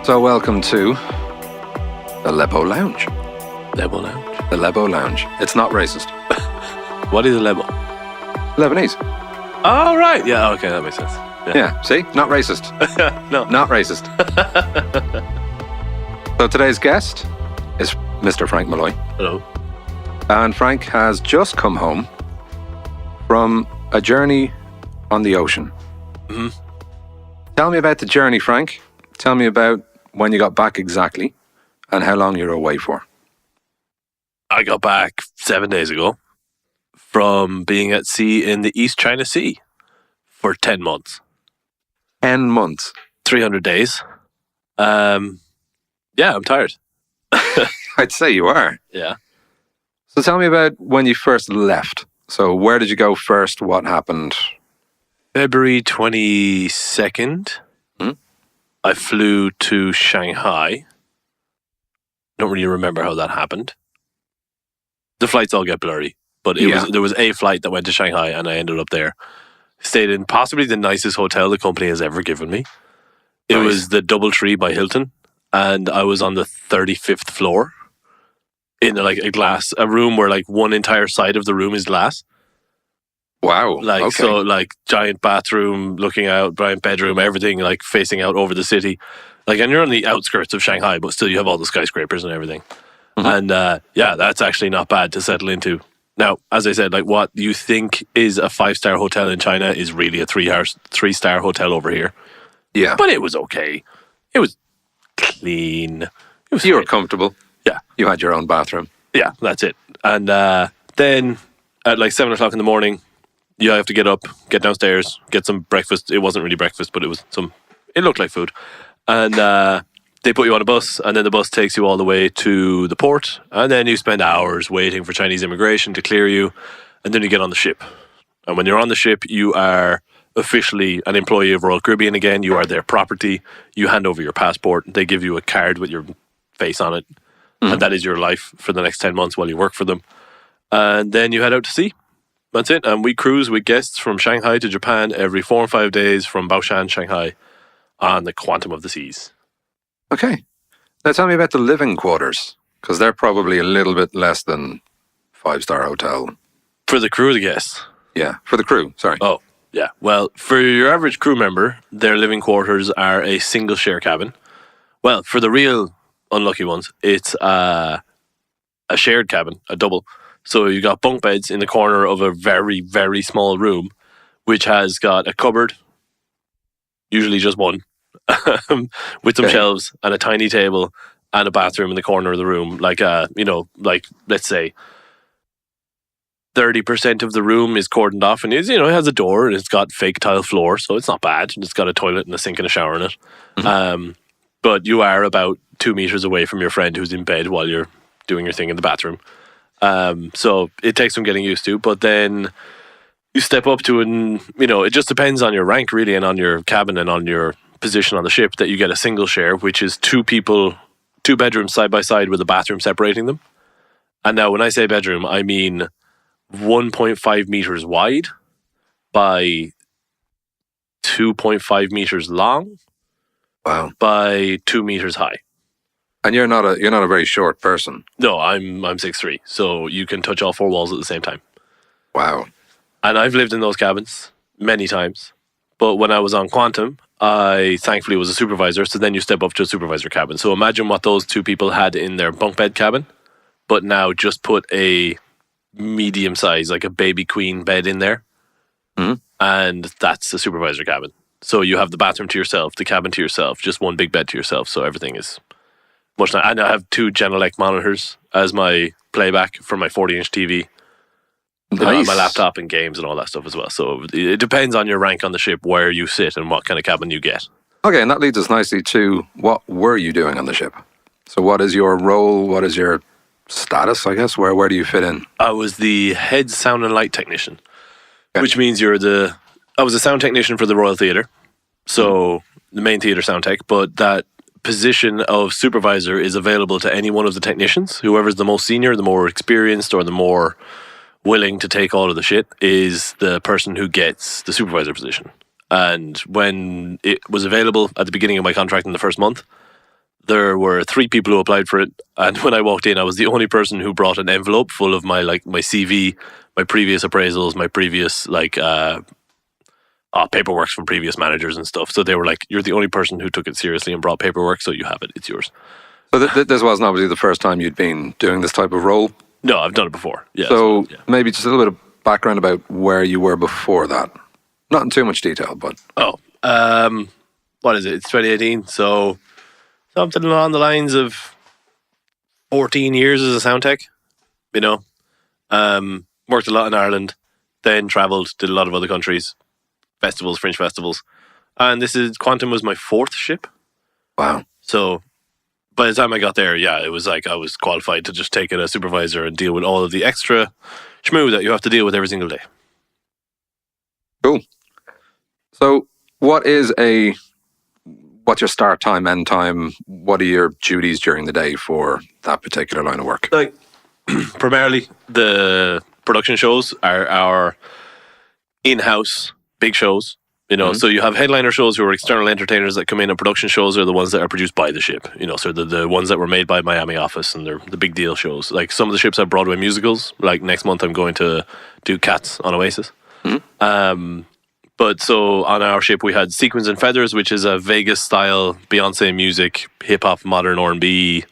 So welcome to the Lebo Lounge. Lebo Lounge? The Lebo Lounge. It's not racist. What is a Lebo? Lebanese. Oh, right. Yeah, okay, that makes sense. Yeah, see? Not racist. No. Not racist. So today's guest is Mr. Frank Molloy. Hello. And Frank has just come home from a journey on the ocean. Mm-hmm. Tell me about the journey, Frank. Tell me about when you got back exactly and how long you were away for. I got back 7 days ago from being at sea in the East China Sea for 10 months. 10 months. 300 days. Yeah, I'm tired. I'd say you are. Yeah. So tell me about when you first left. So where did you go first? What happened? February 22nd, I flew to Shanghai. Don't really remember how that happened. The flights all get blurry, but there was a flight that went to Shanghai and I ended up there. Stayed in possibly the nicest hotel the company has ever given me. It was the DoubleTree by Hilton, and I was on the 35th floor in a room where like one entire side of the room is glass. Wow. So giant bathroom, looking out, giant bedroom, everything like facing out over the city. And you're on the outskirts of Shanghai, but still you have all the skyscrapers and everything. Mm-hmm. And that's actually not bad to settle into. Now, as I said, what you think is a 5-star hotel in China is really a 3-star hotel over here. Yeah. But it was okay. It was clean. You were comfortable. Yeah. You had your own bathroom. Yeah, that's it. And then at 7 o'clock in the morning, you have to get up, get downstairs, get some breakfast. It wasn't really breakfast, but it looked like food. And they put you on a bus, and then the bus takes you all the way to the port, and then you spend hours waiting for Chinese immigration to clear you, and then you get on the ship. And when you're on the ship, you are officially an employee of Royal Caribbean again. You are their property. You hand over your passport. They give you a card with your face on it, and that is your life for the next 10 months while you work for them. And then you head out to sea. That's it. And we cruise with guests from Shanghai to Japan every 4 and 5 days from Baoshan, Shanghai, on the Quantum of the Seas. Okay. Now tell me about the living quarters, because they're probably a little bit less than 5-star hotel. For the crew, the guests? Yeah, for the crew, sorry. Oh, yeah. Well, for your average crew member, their living quarters are a single share cabin. Well, for the real unlucky ones, it's a shared cabin, a double. So you got bunk beds in the corner of a very, very small room, which has got a cupboard, usually just one, with some shelves and a tiny table and a bathroom in the corner of the room. Let's say 30% of the room is cordoned off, and it has a door and it's got fake tile floor, so it's not bad. It's got a toilet and a sink and a shower in it. Mm-hmm. But you are about 2 meters away from your friend who's in bed while you're doing your thing in the bathroom. So it takes some getting used to, but then you step up to it just depends on your rank really, and on your cabin and on your position on the ship, that you get a single share, which is 2 people, 2 bedrooms side by side with a bathroom separating them. And now when I say bedroom, I mean 1.5 meters wide by 2.5 meters long. Wow. By 2 meters high. And you're not a very short person. No, I'm 6'3", so you can touch all 4 walls at the same time. Wow. And I've lived in those cabins many times. But when I was on Quantum, I thankfully was a supervisor, so then you step up to a supervisor cabin. So imagine what those 2 people had in their bunk bed cabin, but now just put a medium size, like a baby queen bed in there. Mm-hmm. And that's the supervisor cabin. So you have the bathroom to yourself, the cabin to yourself, just one big bed to yourself. So everything is much nicer. And I have 2 Genelec monitors as my playback for my 40-inch TV. Nice. My laptop and games and all that stuff as well. So it depends on your rank on the ship, where you sit and what kind of cabin you get. Okay, and that leads us nicely to what were you doing on the ship? So what is your role? What is your status, I guess? Where do you fit in? I was the head sound and light technician, which means I was a sound technician for the Royal Theatre. So the main theatre sound tech, but that position of supervisor is available to any one of the technicians. Whoever's the most senior, the more experienced, or the more willing to take all of the shit is the person who gets the supervisor position. And when it was available at the beginning of my contract in the first month, there were 3 people who applied for it, and when I walked in, I was the only person who brought an envelope full of my CV, my previous appraisals, my previous paperwork from previous managers and stuff. So they were like, "You're the only person who took it seriously and brought paperwork, so you have it. It's yours." So this wasn't obviously the first time you'd been doing this type of role. No, I've done it before. Yeah. So maybe just a little bit of background about where you were before that. Not in too much detail, but what is it? It's 2018, so something along the lines of 14 years as a sound tech. You know, worked a lot in Ireland, then travelled, did a lot of other countries, festivals, fringe festivals, and Quantum was my 4th ship. Wow. So by the time I got there, it was like I was qualified to just take it as supervisor and deal with all of the extra schmoo that you have to deal with every single day. Cool. So what's your start time, end time? What are your duties during the day for that particular line of work? Like, primarily, the production shows are our in-house big shows. You know, so you have headliner shows who are external entertainers that come in, and production shows are the ones that are produced by the ship. You know, so the ones that were made by Miami office, and they're the big deal shows. Like some of the ships have Broadway musicals. Like next month, I'm going to do Cats on Oasis. But so on our ship, we had Sequins and Feathers, which is a Vegas-style Beyonce music, hip-hop, modern R&B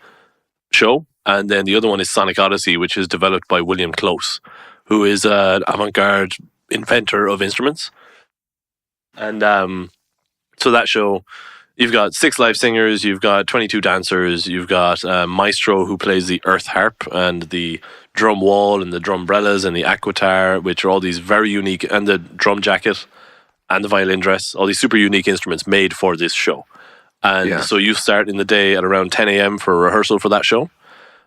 show. And then the other one is Sonic Odyssey, which is developed by William Close, who is an avant-garde inventor of instruments. And so that show, you've got 6 live singers, you've got 22 dancers, you've got Maestro, who plays the earth harp and the drum wall and the drumbrellas and the aquatar, which are all these very unique, and the drum jacket and the violin dress, all these super unique instruments made for this show. And so you start in the day at around 10 a.m. for rehearsal for that show.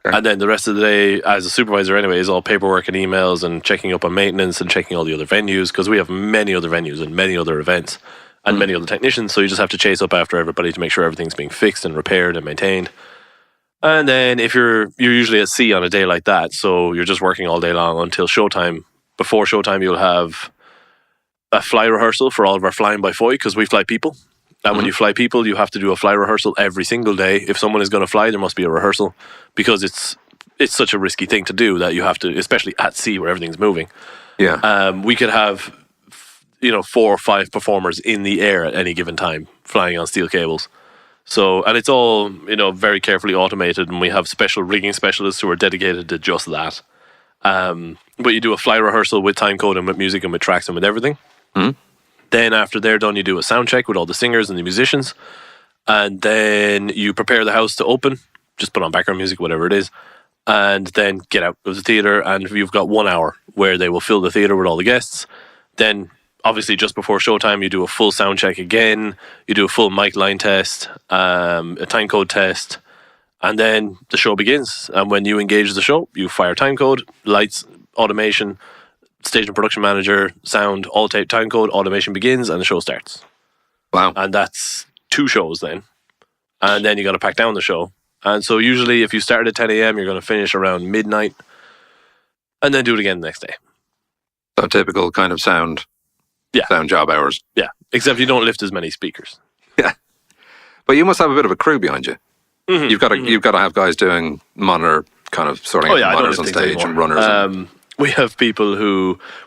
Okay. And then the rest of the day, as a supervisor anyway, is all paperwork and emails and checking up on maintenance and checking all the other venues, because we have many other venues and many other events and many other technicians. So you just have to chase up after everybody to make sure everything's being fixed and repaired and maintained. And then if you're usually at sea on a day like that, so you're just working all day long until showtime. Before showtime, you'll have a fly rehearsal for all of our flying by foy, because we fly people. And when you fly people, you have to do a fly rehearsal every single day. If someone is going to fly, there must be a rehearsal, because it's such a risky thing to do that you have to, especially at sea where everything's moving. Yeah. We could have 4 or 5 performers in the air at any given time flying on steel cables. So, and it's all, very carefully automated, and we have special rigging specialists who are dedicated to just that. But you do a fly rehearsal with timecode and with music and with tracks and with everything. Then after they're done, you do a sound check with all the singers and the musicians. And then you prepare the house to open. Just put on background music, whatever it is. And then get out of the theatre. And you've got 1 hour where they will fill the theatre with all the guests. Then, obviously, just before showtime, you do a full sound check again. You do a full mic line test, a timecode test. And then the show begins. And when you engage the show, you fire timecode, lights, automation, stage and production manager, sound, all tape timecode, automation begins, and the show starts. Wow. And that's 2 shows then. And then you got to pack down the show. And so usually if you start at 10 a.m., you're going to finish around midnight and then do it again the next day. So typical kind of sound job hours. Yeah, except you don't lift as many speakers. Yeah. But you must have a bit of a crew behind you. You've got to have guys doing monitor, kind of sorting out monitors on stage and runners. We have people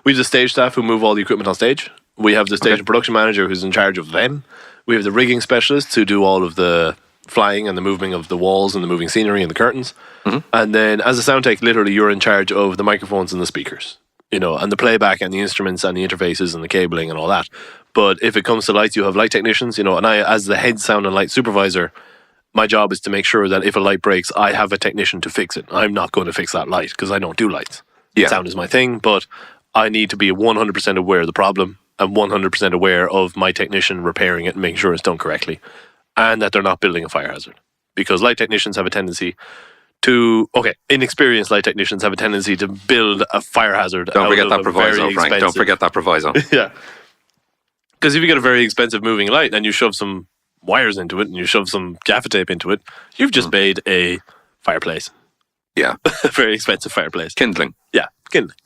we have the stage staff who move all the equipment on stage. We have the stage and production manager who's in charge of them. We have the rigging specialists who do all of the flying and the moving of the walls and the moving scenery and the curtains. And then as a sound tech, literally you're in charge of the microphones and the speakers, and the playback and the instruments and the interfaces and the cabling and all that. But if it comes to lights, you have light technicians, and I, as the head sound and light supervisor, my job is to make sure that if a light breaks, I have a technician to fix it. I'm not going to fix that light because I don't do lights. Yeah. Sound is my thing, but I need to be 100% aware of the problem and 100% aware of my technician repairing it and making sure it's done correctly, and that they're not building a fire hazard. Because light technicians have a tendency inexperienced light technicians have a tendency to build a fire hazard. Don't forget that proviso, Frank. Don't forget that proviso. Yeah. Because if you get a very expensive moving light and you shove some wires into it and you shove some gaffer tape into it, you've just made a fireplace. Yeah. A very expensive fireplace. Kindling. Yeah, kindling.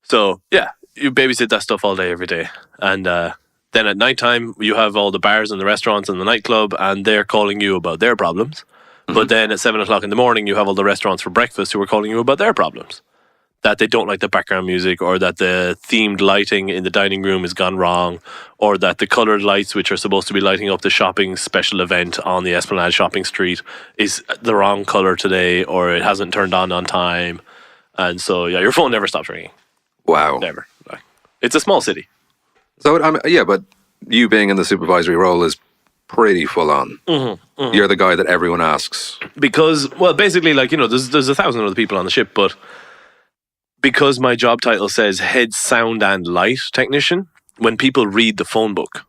So, yeah, you babysit that stuff all day, every day. And then at nighttime, you have all the bars and the restaurants and the nightclub, and they're calling you about their problems. But then at 7 o'clock in the morning, you have all the restaurants for breakfast who are calling you about their problems. That they don't like the background music, or that the themed lighting in the dining room has gone wrong, or that the coloured lights which are supposed to be lighting up the shopping special event on the Esplanade shopping street is the wrong colour today, or it hasn't turned on time. And so, yeah, your phone never stops ringing. Wow. Never. It's a small city. So, yeah, but you being in the supervisory role is pretty full on. You're the guy that everyone asks. Because, well, basically, like, you know, there's 1,000 other people on the ship, but because my job title says head sound and light technician, when people read the phone book,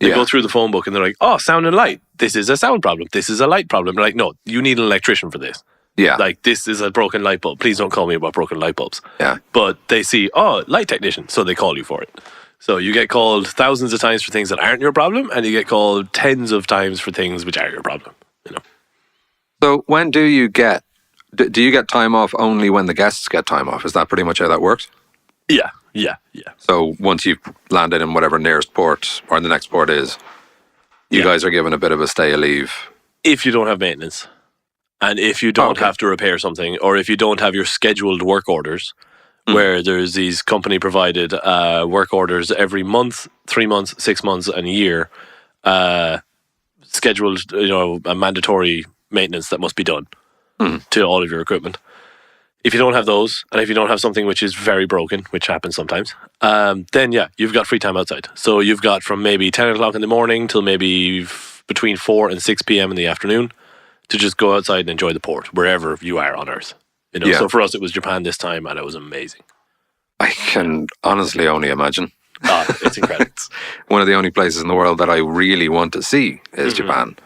they go through the phone book and they're like, oh, sound and light. This is a sound problem. This is a light problem. They're like, no, you need an electrician for this. Yeah. Like, this is a broken light bulb. Please don't call me about broken light bulbs. Yeah. But they see, oh, light technician. So they call you for it. So you get called thousands of times for things that aren't your problem, and you get called tens of times for things which are your problem. You know. So when do you get time off only when the guests get time off? Is that pretty much how that works? Yeah. So once you've landed in whatever nearest port or the next port is, you guys are given a bit of a stay of leave. If you don't have maintenance, and if you don't have to repair something, or if you don't have your scheduled work orders, where there's these company provided work orders every month, 3 months, 6 months, and a year, scheduled, you know, a mandatory maintenance that must be done to all of your equipment. If you don't have those, and if you don't have something which is very broken, which happens sometimes, then yeah, you've got free time outside. So you've got from maybe 10 o'clock in the morning till maybe between 4 and 6 p.m. in the afternoon to just go outside and enjoy the port, wherever you are on Earth. You know, so for us, it was Japan this time, and it was amazing. I can honestly only imagine. It's incredible. It's one of the only places in the world that I really want to see is Japan.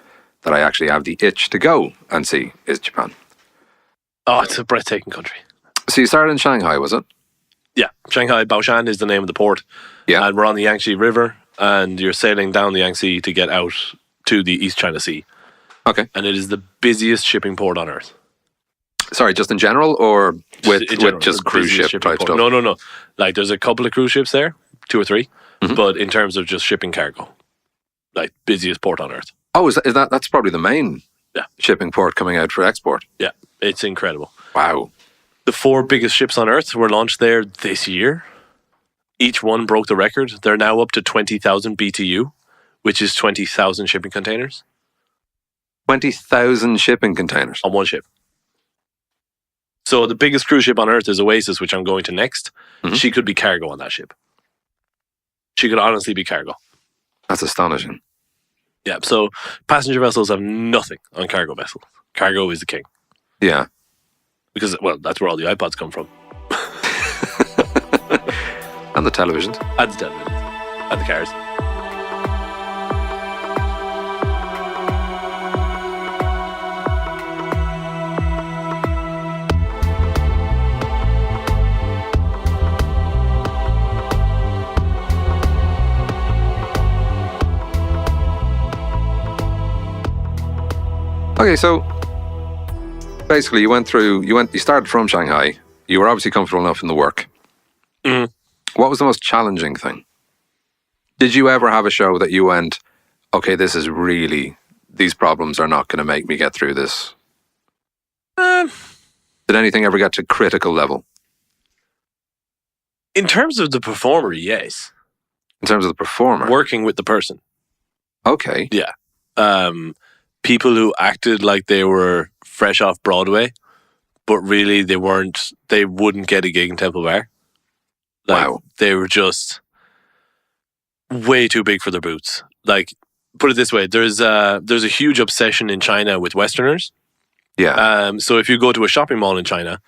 That I actually have the itch to go and see is Japan. Oh, it's a breathtaking country. So you started in Shanghai, was it? Yeah, Shanghai Baoshan is the name of the port. Yeah. And we're on the Yangtze River, and you're sailing down the Yangtze to get out to the East China Sea. Okay. And it is the busiest shipping port on Earth. Sorry, just in general, or with just cruise ship type stuff? No. Like, there's a couple of cruise ships there, 2 or 3, but in terms of just shipping cargo, like, busiest port on Earth. Oh, is that's probably the main shipping port coming out for export? Yeah, it's incredible. Wow. The 4 biggest ships on Earth were launched there this year. Each one broke the record. They're now up to 20,000 BTU, which is 20,000 shipping containers. 20,000 shipping containers? On one ship. So the biggest cruise ship on Earth is Oasis, which I'm going to next. She could be cargo on that ship. She could honestly be cargo. That's astonishing. Yeah, so passenger vessels have nothing on cargo vessels. Cargo is the king. Yeah. Because, well, that's where all the iPods come from. And the televisions. And the televisions. And the cars. Okay, so basically you started from Shanghai. You were obviously comfortable enough in the work. What was the most challenging thing? Did you ever have a show that you went, okay, these problems are not going to make me get through this? Did anything ever get to critical level? In terms of the performer, yes. In terms of the performer? Working with the person. Okay. Yeah. People who acted like they were fresh off Broadway, but really they wouldn't get a gig in Temple Bar. Like, wow. They were just way too big for their boots. Like, put it this way, there's a huge obsession in China with Westerners. Yeah. So if you go to a shopping mall in China,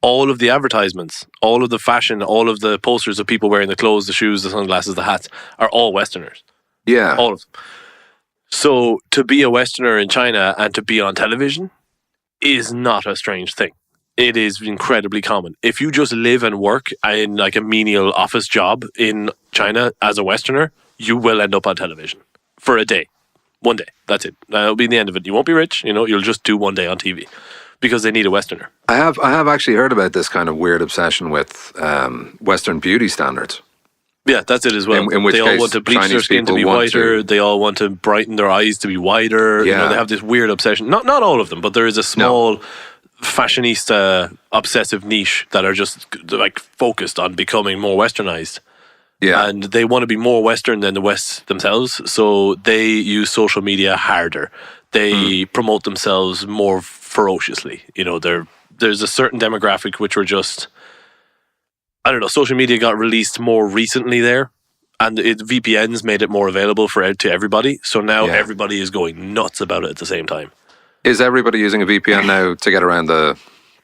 all of the advertisements, all of the fashion, all of the posters of people wearing the clothes, the shoes, the sunglasses, the hats are all Westerners. Yeah. All of them. So to be a Westerner in China and to be on television is not a strange thing. It is incredibly common. If you just live and work in like a menial office job in China as a Westerner, you will end up on television for a day. One day. That's it. That'll be the end of it. You won't be rich, you'll just do one day on TV because they need a Westerner. I have actually heard about this kind of weird obsession with Western beauty standards. Yeah, that's it as well. In which they all case, want to bleach Chinese their skin to people be want whiter. to- They all want to brighten their eyes to be wider. You know, Yeah. they have this weird obsession. Not all of them, but there is a small fashionista obsessive niche that are just like focused on becoming more westernized. Yeah. And they want to be more Western than the West themselves. So they use social media harder. They promote themselves more ferociously. You know, there's a certain demographic which were just, I don't know, social media got released more recently there. And VPNs made it more available to everybody. So now Yeah. everybody is going nuts about it at the same time. Is everybody using a VPN now to get around the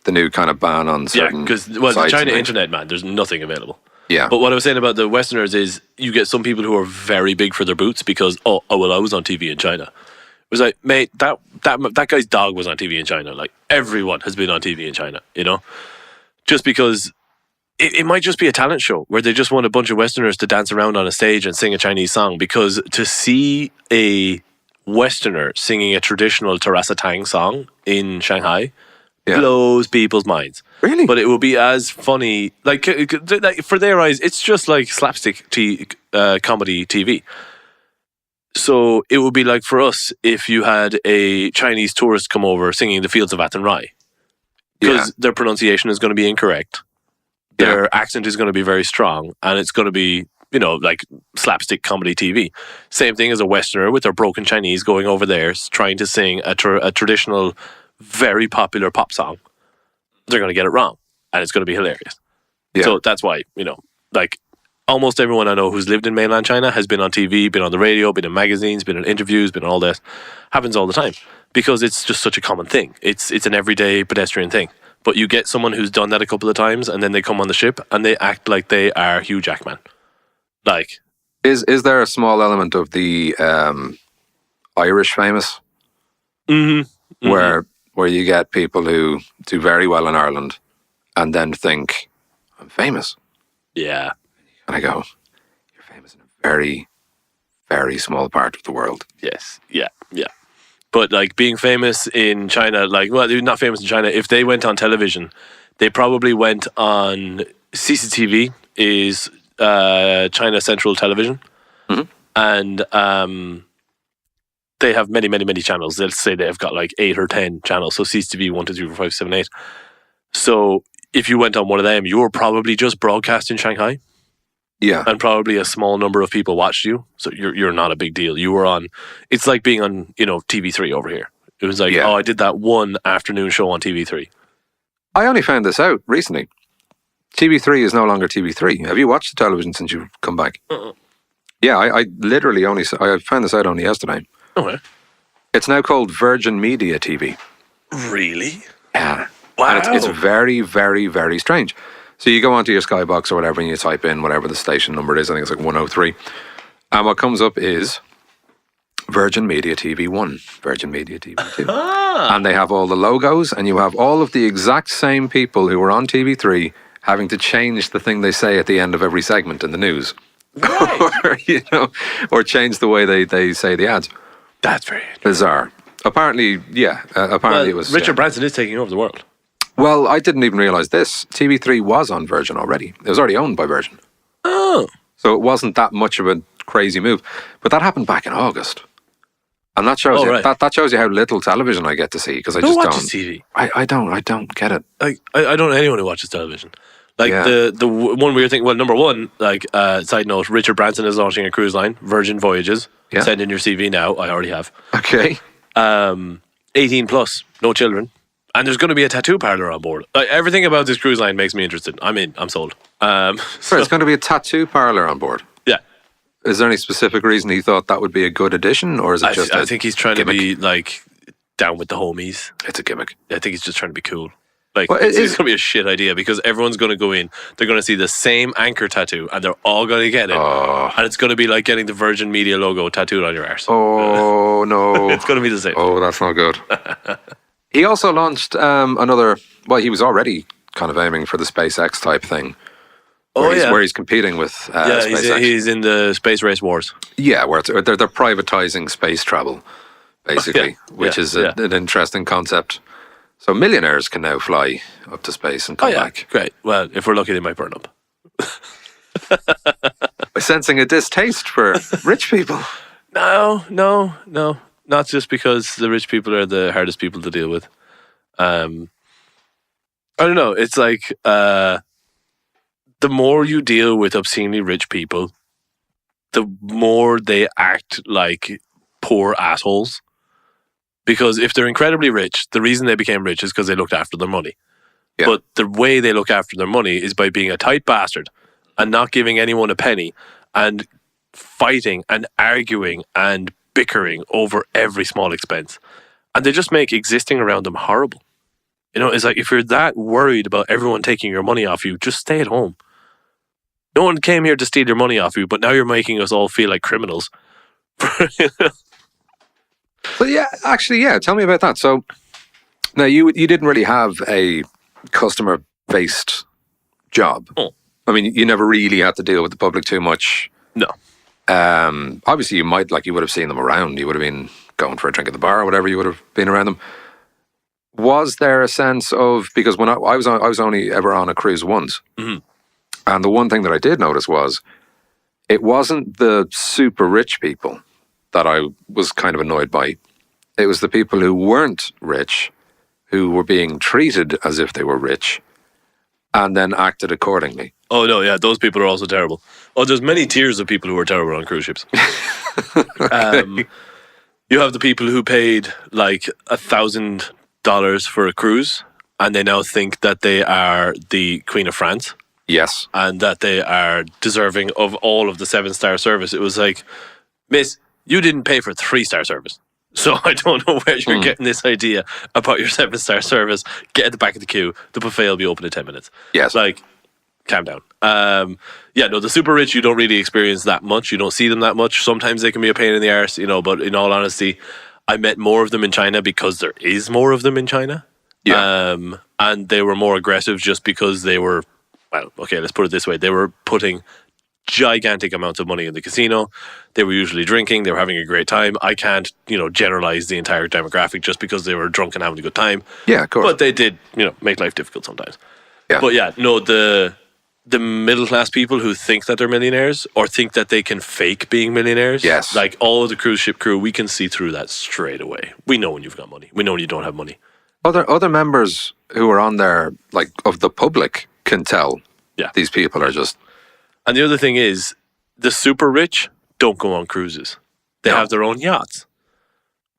new kind of ban on Yeah, certain because the sites China and things? internet, man, there's nothing available. Yeah. But what I was saying about the Westerners is you get some people who are very big for their boots because, well, I was on TV in China. It was like, mate, that guy's dog was on TV in China. Like, everyone has been on TV in China, you know? Just because it might just be a talent show where they just want a bunch of Westerners to dance around on a stage and sing a Chinese song, because to see a Westerner singing a traditional Terasa Tang song in Shanghai blows people's minds. Really? But it will be as funny, like for their eyes, it's just like slapstick comedy TV. So it would be like for us if you had a Chinese tourist come over singing The Fields of Athenry, because their pronunciation is going to be incorrect. Their accent is going to be very strong, and it's going to be, you know, like slapstick comedy TV. Same thing as a Westerner with their broken Chinese going over there trying to sing a traditional, very popular pop song. They're going to get it wrong, and it's going to be hilarious. Yeah. So that's why, you know, like almost everyone I know who's lived in mainland China has been on TV, been on the radio, been in magazines, been in interviews, been on all that. Happens all the time because it's just such a common thing. It's an everyday pedestrian thing. But you get someone who's done that a couple of times, and then they come on the ship and they act like they are Hugh Jackman. Like, is there a small element of the Irish famous where you get people who do very well in Ireland and then think, I'm famous? yeah. And I go, you're famous in a very, very small part of the world. Yes. Yeah. Yeah. But like being famous in China, like, well, they're not famous in China. If they went on television, they probably went on CCTV, is China Central Television. And they have many, many, many channels. Let's say they've got like 8 or 10 channels. So CCTV 1, 2, 3, 4, 5, 7, 8. So if you went on one of them, you were probably just broadcast in Shanghai. Yeah. And probably a small number of people watched you. So you're not a big deal. You were on, it's like being on, you know, TV3 over here. It was like, oh, I did that one afternoon show on TV3. I only found this out recently. TV3 is no longer TV3. Have you watched the television since you've come back? Yeah, I literally I found this out only yesterday. Okay. It's now called Virgin Media TV. Really? Yeah. Wow. And it's very, very, very strange. So you go onto your Skybox or whatever and you type in whatever the station number is. I think it's like 103. And what comes up is Virgin Media TV 1, Virgin Media TV 2. And they have all the logos, and you have all of the exact same people who were on TV3 having to change the thing they say at the end of every segment in the news. Right. or change the way they say the ads. That's very interesting. Bizarre. Apparently, apparently it was... Richard Branson is taking over the world. Well, I didn't even realise this. TV3 was on Virgin already. It was already owned by Virgin. Oh. So it wasn't that much of a crazy move. But that happened back in August. And that shows that shows you how little television I get to see, because I just watches don't. TV? I don't get it. Like, I don't know anyone who watches television. Like the one weird thing. Well, number one, like side note, Richard Branson is launching a cruise line, Virgin Voyages. Yeah. Send in your CV now. I already have. Okay. 18 plus, no children, and there's going to be a tattoo parlor on board. Like, everything about this cruise line makes me interested. I'm in. I'm sold. So it's going to be a tattoo parlor on board. Yeah. Is there any specific reason he thought that would be a good addition, or is it just? I think he's trying gimmick? to be like down with the homies. It's a gimmick. I think he's just trying to be cool. Like, Well, it's going to be a shit idea because everyone's going to go in. They're going to see the same anchor tattoo, and they're all going to get it. And it's going to be like getting the Virgin Media logo tattooed on your arse. Oh no! It's going to be the same. Oh, that's not good. He also launched another. Well, he was already kind of aiming for the SpaceX type thing. Where he's competing with SpaceX. He's in the space race wars. Yeah, where they're privatizing space travel, basically, which is an interesting concept. So millionaires can now fly up to space and come back. Great. Well, if we're lucky, they might burn up. sensing a distaste for rich people. No. Not just because the rich people are the hardest people to deal with. I don't know. It's like the more you deal with obscenely rich people, the more they act like poor assholes. Because if they're incredibly rich, the reason they became rich is because they looked after their money. Yeah. But the way they look after their money is by being a tight bastard and not giving anyone a penny and fighting and arguing and bickering over every small expense. And they just make existing around them horrible. You know, it's like if you're that worried about everyone taking your money off you, just stay at home. No one came here to steal your money off you, but now you're making us all feel like criminals. But yeah, actually, yeah. Tell me about that. So now you didn't really have a customer-based job. Oh. I mean, you never really had to deal with the public too much. No. Obviously, you would have seen them around. You would have been going for a drink at the bar or whatever. You would have been around them. Was there a sense of, because when I was only ever on a cruise once, mm-hmm. and the one thing that I did notice was it wasn't the super rich people that I was kind of annoyed by. It was the people who weren't rich, who were being treated as if they were rich, and then acted accordingly. Oh no, yeah, those people are also terrible. Oh, there's many tiers of people who are terrible on cruise ships. Okay. You have the people who paid like $1,000 for a cruise, and they now think that they are the Queen of France. Yes. And that they are deserving of all of the 7-star service. It was like, miss, you didn't pay for 3-star service. So I don't know where you're getting this idea about your 7-star service. Get at the back of the queue. The buffet will be open in 10 minutes. Yes. Like, calm down. Yeah, no, the super rich, you don't really experience that much. You don't see them that much. Sometimes they can be a pain in the arse, you know, but in all honesty, I met more of them in China because there is more of them in China. Yeah. And they were more aggressive just because they were, well, okay, let's put it this way. They were putting gigantic amounts of money in the casino. They were usually drinking. They were having a great time. I can't, generalize the entire demographic just because they were drunk and having a good time. Yeah, of course. But they did, make life difficult sometimes. Yeah. But yeah, no, the middle class people who think that they're millionaires or think that they can fake being millionaires. Yes. Like all of the cruise ship crew, we can see through that straight away. We know when you've got money. We know when you don't have money. Other members who are on there, like of the public, can tell. Yeah. These people are just. And the other thing is, the super rich don't go on cruises. They have their own yachts.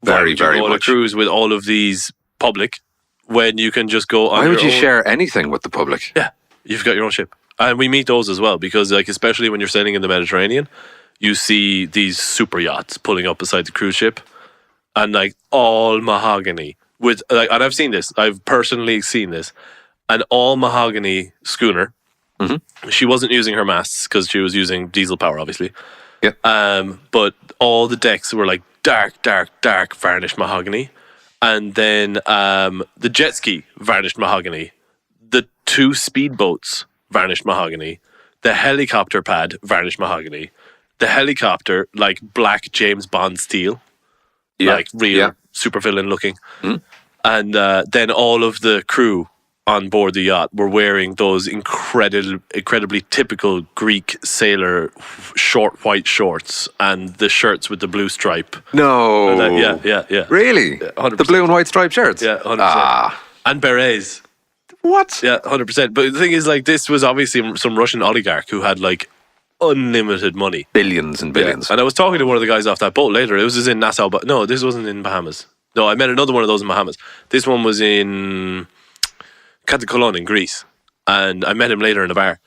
Very, very much. Go on a cruise with all of these public when you can just go on. Why would you own. share anything with the public? Yeah, you've got your own ship, and we meet those as well because, like, especially when you're sailing in the Mediterranean, you see these super yachts pulling up beside the cruise ship, and like all mahogany with, like, and I've seen this. I've personally seen this, an all mahogany schooner. Mm-hmm. She wasn't using her masts because she was using diesel power, obviously. Yeah. But all the decks were like dark varnished mahogany, and then the jet ski varnished mahogany, the 2 speedboats varnished mahogany, the helicopter pad varnished mahogany, the helicopter like black James Bond steel, like real supervillain looking, and then all of the crew on board the yacht were wearing those incredibly typical Greek sailor short white shorts and the shirts with the blue stripe. No. Yeah. Really? Yeah, 100%. The blue and white striped shirts? Yeah, 100%. And berets. What? Yeah, 100%. But the thing is, like, this was obviously some Russian oligarch who had, like, unlimited money. Billions and billions. Yeah. And I was talking to one of the guys off that boat later. It was just in Nassau. But no, this wasn't in Bahamas. No, I met another one of those in Bahamas. This one was in Katakolon in Greece, and I met him later in a bar.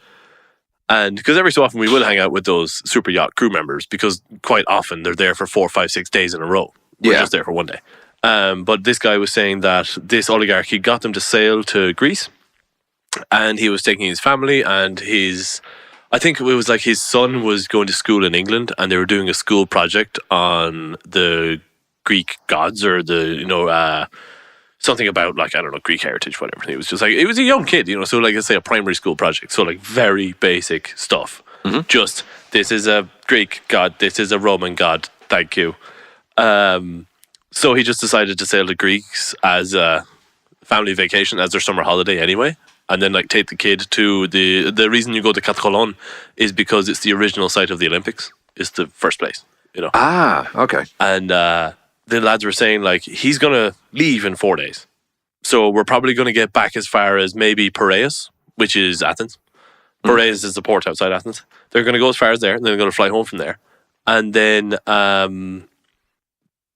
And because every so often we will hang out with those super yacht crew members because quite often they're there for 4, 5, 6 days in a row. We're just there for one day. But this guy was saying that this oligarch, he got them to sail to Greece, and he was taking his family and I think it was like his son was going to school in England, and they were doing a school project on the Greek gods or something about, like, I don't know, Greek heritage, whatever. And he was just like, it was a young kid, so like, let's say a primary school project. So like very basic stuff. Mm-hmm. Just, this is a Greek god, this is a Roman god, thank you. So he just decided to sail to Greece as a family vacation, as their summer holiday anyway. and then like take the kid to the reason you go to Catcolon is because it's the original site of the Olympics. It's the first place, you know. Ah, okay. And the lads were saying like he's gonna leave in 4 days, so we're probably gonna get back as far as maybe Piraeus, which is Athens. Piraeus is the port outside Athens. They're gonna go as far as there, and then they're gonna fly home from there. And then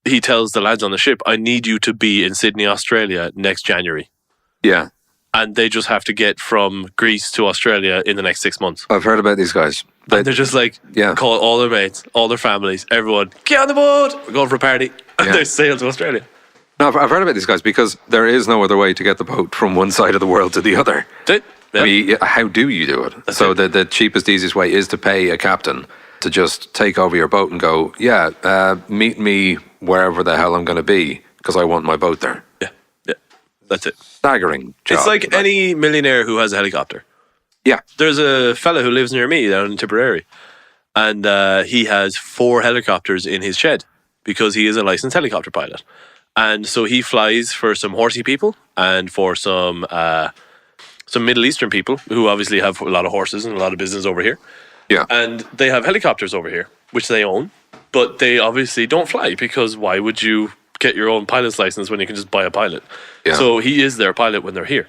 he tells the lads on the ship, "I need you to be in Sydney, Australia next January." Yeah. And they just have to get from Greece to Australia in the next 6 months. I've heard about these guys. And they're just like, call all their mates, all their families, everyone, get on the boat, we're going for a party. And they sail to Australia. No, I've heard about these guys because there is no other way to get the boat from one side of the world to the other. Yeah. I mean, how do you do it? The cheapest, easiest way is to pay a captain to just take over your boat and go, meet me wherever the hell I'm going to be because I want my boat there. Yeah. That's it. Staggering job. It's like any millionaire who has a helicopter. Yeah. There's a fella who lives near me down in Tipperary, and he has 4 helicopters in his shed because he is a licensed helicopter pilot. And so he flies for some horsey people and for some Middle Eastern people who obviously have a lot of horses and a lot of business over here. Yeah. And they have helicopters over here, which they own, but they obviously don't fly because why would you get your own pilot's license when you can just buy a pilot? Yeah. So he is their pilot when they're here.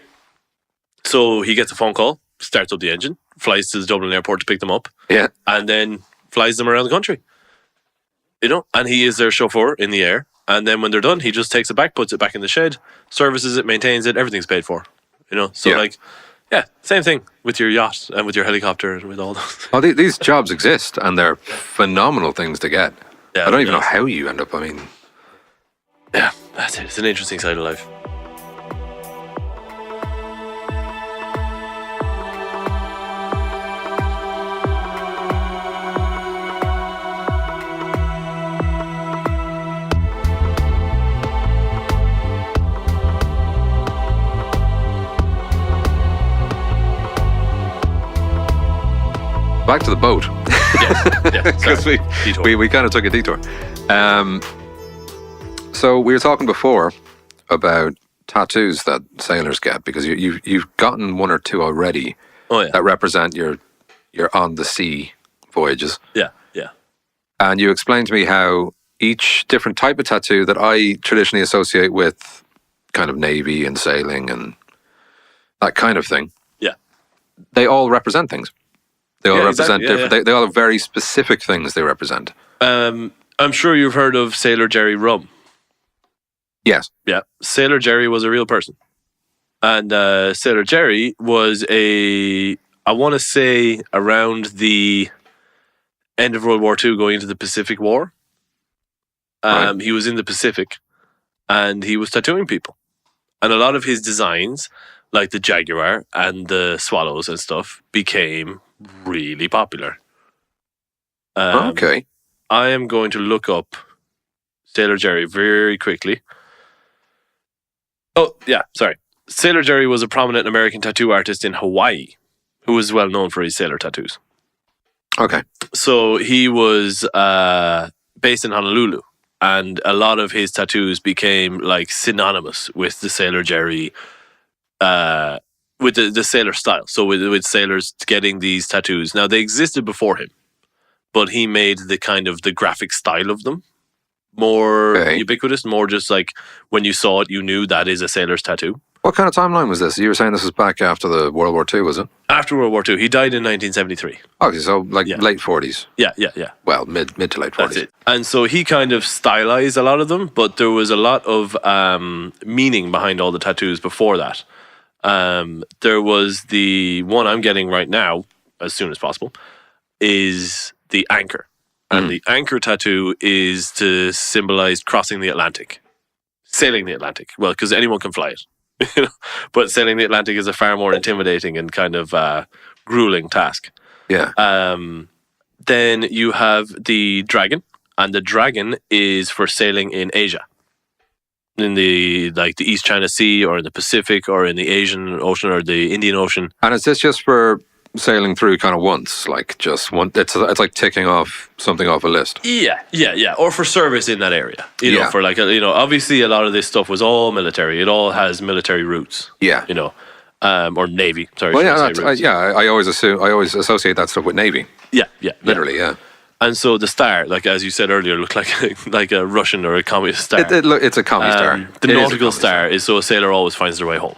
So he gets a phone call, starts up the engine, flies to the Dublin airport to pick them up, and then flies them around the country. You know, and he is their chauffeur in the air. And then when they're done, he just takes it back, puts it back in the shed, services it, maintains it, everything's paid for. You know, so same thing with your yacht and with your helicopter and with all those. Oh, these jobs exist and they're phenomenal things to get. Yeah, I don't even know how you end up, Yeah, that's it. It's an interesting side of life. Back to the boat. Because we kind of took a detour. So we were talking before about tattoos that sailors get because you've gotten 1 or 2 already that represent your on the sea voyages. Yeah. And you explained to me how each different type of tattoo that I traditionally associate with kind of Navy and sailing and that kind of thing. Yeah. They all represent things. They all represent different. They all have very specific things they represent. I'm sure you've heard of Sailor Jerry Rum. Yes. Yeah. Sailor Jerry was a real person. And Sailor Jerry was I want to say around the end of World War II going into the Pacific War. Right. He was in the Pacific and he was tattooing people. And a lot of his designs, like the Jaguar and the Swallows and stuff, became really popular. Okay. I am going to look up Sailor Jerry very quickly. Oh, yeah, sorry. Sailor Jerry was a prominent American tattoo artist in Hawaii who was well known for his sailor tattoos. Okay. So he was based in Honolulu, and a lot of his tattoos became like synonymous with the Sailor Jerry with the sailor style. So with sailors getting these tattoos. Now, they existed before him, but he made the kind of the graphic style of them more ubiquitous, more just like when you saw it, you knew that is a sailor's tattoo. What kind of timeline was this? You were saying this was back after the World War II, was it? After World War II. He died in 1973. Okay, so like late 40s. Yeah. Well, mid to late 40s. That's it. And so he kind of stylized a lot of them, but there was a lot of meaning behind all the tattoos before that. There was the one I'm getting right now, as soon as possible, is the anchor. And the anchor tattoo is to symbolize crossing the Atlantic. Sailing the Atlantic. Well, because anyone can fly it. But sailing the Atlantic is a far more intimidating and kind of grueling task. Yeah. Then you have the dragon. And the dragon is for sailing in Asia. In the East China Sea or in the Pacific or in the Asian Ocean or the Indian Ocean. And is this just for sailing through kind of once, like just one? It's like ticking off something off a list. Yeah. Or for service in that area. You know, for like obviously a lot of this stuff was all military. It all has military roots. Yeah. You know, or Navy. Sorry. Well, should I say routes. I always associate that stuff with Navy. Yeah. Literally, yeah. And so the star, like as you said earlier, looked like a Russian or a communist star. It's a commie star. The nautical star is so a sailor always finds their way home.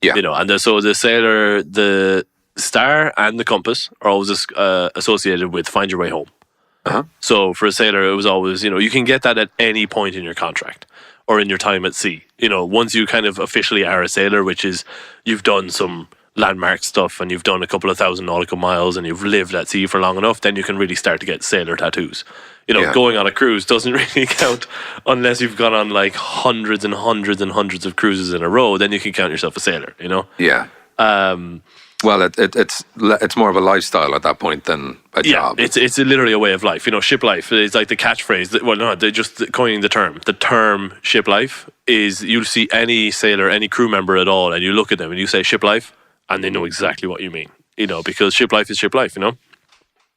Yeah. And so the sailor, the star and the compass are always associated with find your way home. Uh-huh. So for a sailor, it was always, you can get that at any point in your contract or in your time at sea. Once you kind of officially are a sailor, which is you've done some landmark stuff and you've done a couple of thousand nautical miles and you've lived at sea for long enough, then you can really start to get sailor tattoos. Going on a cruise doesn't really count unless you've gone on like hundreds and hundreds and hundreds of cruises in a row. Then you can count yourself a sailor. Yeah. Well, it's more of a lifestyle at that point than a job. It's literally a way of life. Ship life is like the catchphrase. Well, no, they're just coining the term. The term ship life is you'll see any sailor, any crew member at all, and you look at them and you say ship life, and they know exactly what you mean. Because ship life is ship life.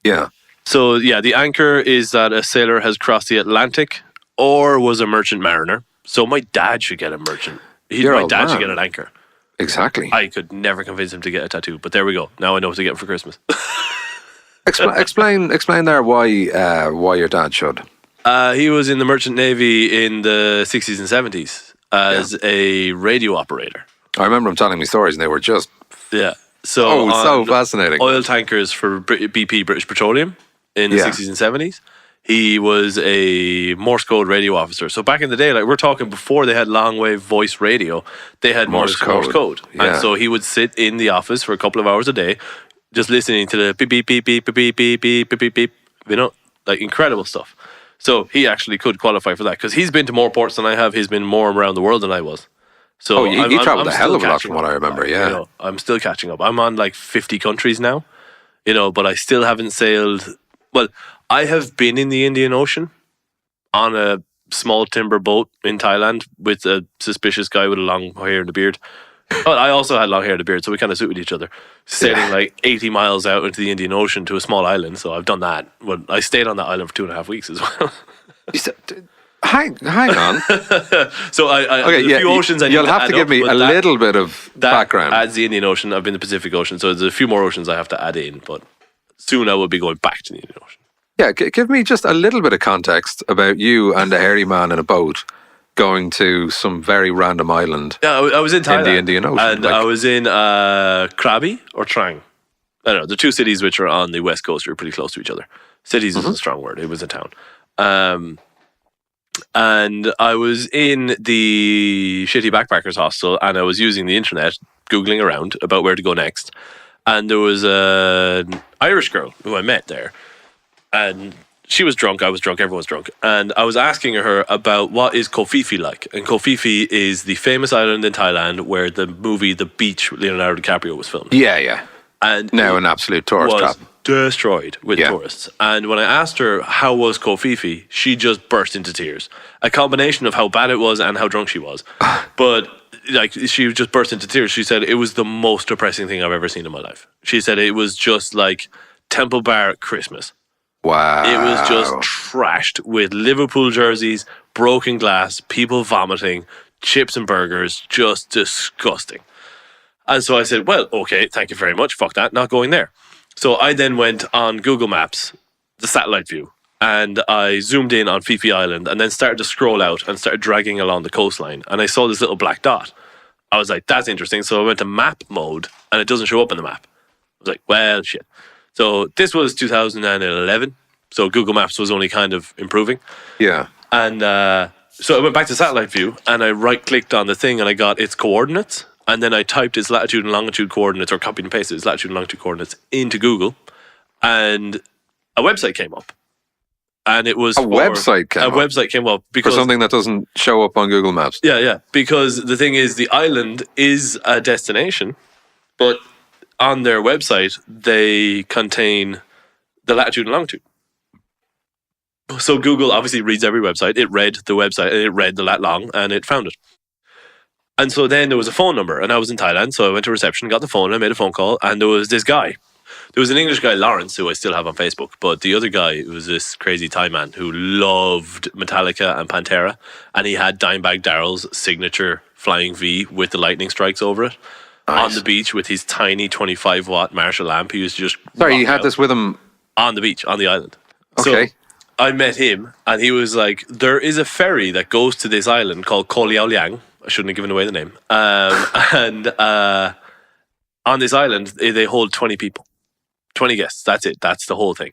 Yeah. So the anchor is that a sailor has crossed the Atlantic or was a merchant mariner. So my dad should get a merchant. My dad should get an anchor. Exactly. I could never convince him to get a tattoo, but there we go. Now I know what to get him for Christmas. Explain there why your dad should. He was in the merchant navy in the 60s and 70s as a radio operator. I remember him telling me stories, and they were just so fascinating. Oil tankers for BP, British Petroleum, in the 60s and 70s. He was a Morse code radio officer. So back in the day, like we're talking before they had long wave voice radio, they had Morse code. Yeah. And so he would sit in the office for a couple of hours a day, just listening to the beep, beep, beep, beep, beep, beep, beep, beep, beep, beep, beep, like incredible stuff. So he actually could qualify for that because he's been to more ports than I have. He's been more around the world than I was. So he traveled a hell of a lot from what I remember, yeah. I'm still catching up. I'm on like 50 countries now, but I still haven't sailed. Well, I have been in the Indian Ocean on a small timber boat in Thailand with a suspicious guy with a long hair and a beard. But I also had long hair and a beard, so we kind of suited each other. Sailing like 80 miles out into the Indian Ocean to a small island, so I've done that. But I stayed on that island for 2.5 weeks as well. Hang on. So a few oceans I need you'll have to give me a little bit of background. Adds the Indian Ocean. I've been to the Pacific Ocean, so there's a few more oceans I have to add in, but soon I will be going back to the Indian Ocean. Yeah, give me just a little bit of context about you and a hairy man in a boat going to some very random island. Yeah, I was in Thailand. In the Indian Ocean. And I was in Krabi or Trang. I don't know. The two cities which are on the west coast are pretty close to each other. Cities is a strong word. It was a town. And I was in the shitty backpackers hostel and I was using the internet, Googling around about where to go next. And there was an Irish girl who I met there. And she was drunk, I was drunk, everyone was drunk. And I was asking her about what is Koh Phi Phi like. And Koh Phi Phi is the famous island in Thailand where the movie The Beach with Leonardo DiCaprio was filmed. Yeah. And now an absolute tourist trap. Destroyed with tourists. And when I asked her how was Koh Phi Phi, she just burst into tears. A combination of how bad it was and how drunk she was. But like she just burst into tears. She said it was the most depressing thing I've ever seen in my life. She said it was just like Temple Bar at Christmas. Wow. It was just trashed with Liverpool jerseys, broken glass, people vomiting, chips and burgers, just disgusting. And so I said, well, okay, thank you very much. Fuck that, not going there. So I then went on Google Maps, the satellite view, and I zoomed in on Phi Phi Island and then started to scroll out and started dragging along the coastline. And I saw this little black dot. I was like, that's interesting. So I went to map mode and it doesn't show up on the map. I was like, well, shit. So this was 2011. So Google Maps was only kind of improving. Yeah. And so I went back to satellite view and I right-clicked on the thing and I got its coordinates. And then I typed its latitude and longitude coordinates or copied and pasted its latitude and longitude coordinates into Google. And a website came up. And it was website came up because for something that doesn't show up on Google Maps. Yeah. Because the thing is, the island is a destination, but on their website, they contain the latitude and longitude. So Google obviously reads every website. It read the website and it read the lat long and it found it. And so then there was a phone number and I was in Thailand. So I went to reception, got the phone, I made a phone call and there was this guy. There was an English guy, Lawrence, who I still have on Facebook. But the other guy was this crazy Thai man who loved Metallica and Pantera. And he had Dimebag Darrell's signature Flying V with the lightning strikes over it. on the beach with his tiny 25-watt Marshall lamp. He used to just Sorry, you rock had out this with him. on the beach, on the island. Okay. So I met him, and he was like, there is a ferry that goes to this island called Koh Liao Liang. I shouldn't have given away the name. And on this island, they hold 20 people. 20 guests. That's it. That's the whole thing.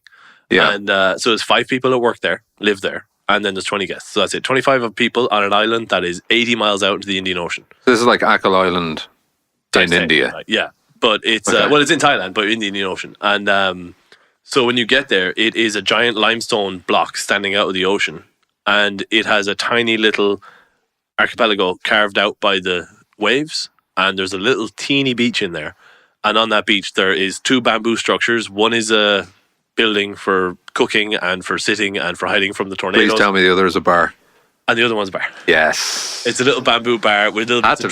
Yeah. And so there's 5 people that work there, live there, and then there's 20 guests. So that's it. 25 of people on an island that is 80 miles out into the Indian Ocean. So this is like Ackle Island in India. Right? Yeah. But it's, well, it's in Thailand, but in the Indian Ocean. And so when you get there, it is a giant limestone block standing out of the ocean. And it has a tiny little archipelago carved out by the waves. And there's a little teeny beach in there. And on that beach, there is 2 bamboo structures. One is a building for cooking and for sitting and for hiding from the tornadoes. Please tell me the other is a bar. And the other one's a bar. Yes. It's a little bamboo bar with little bits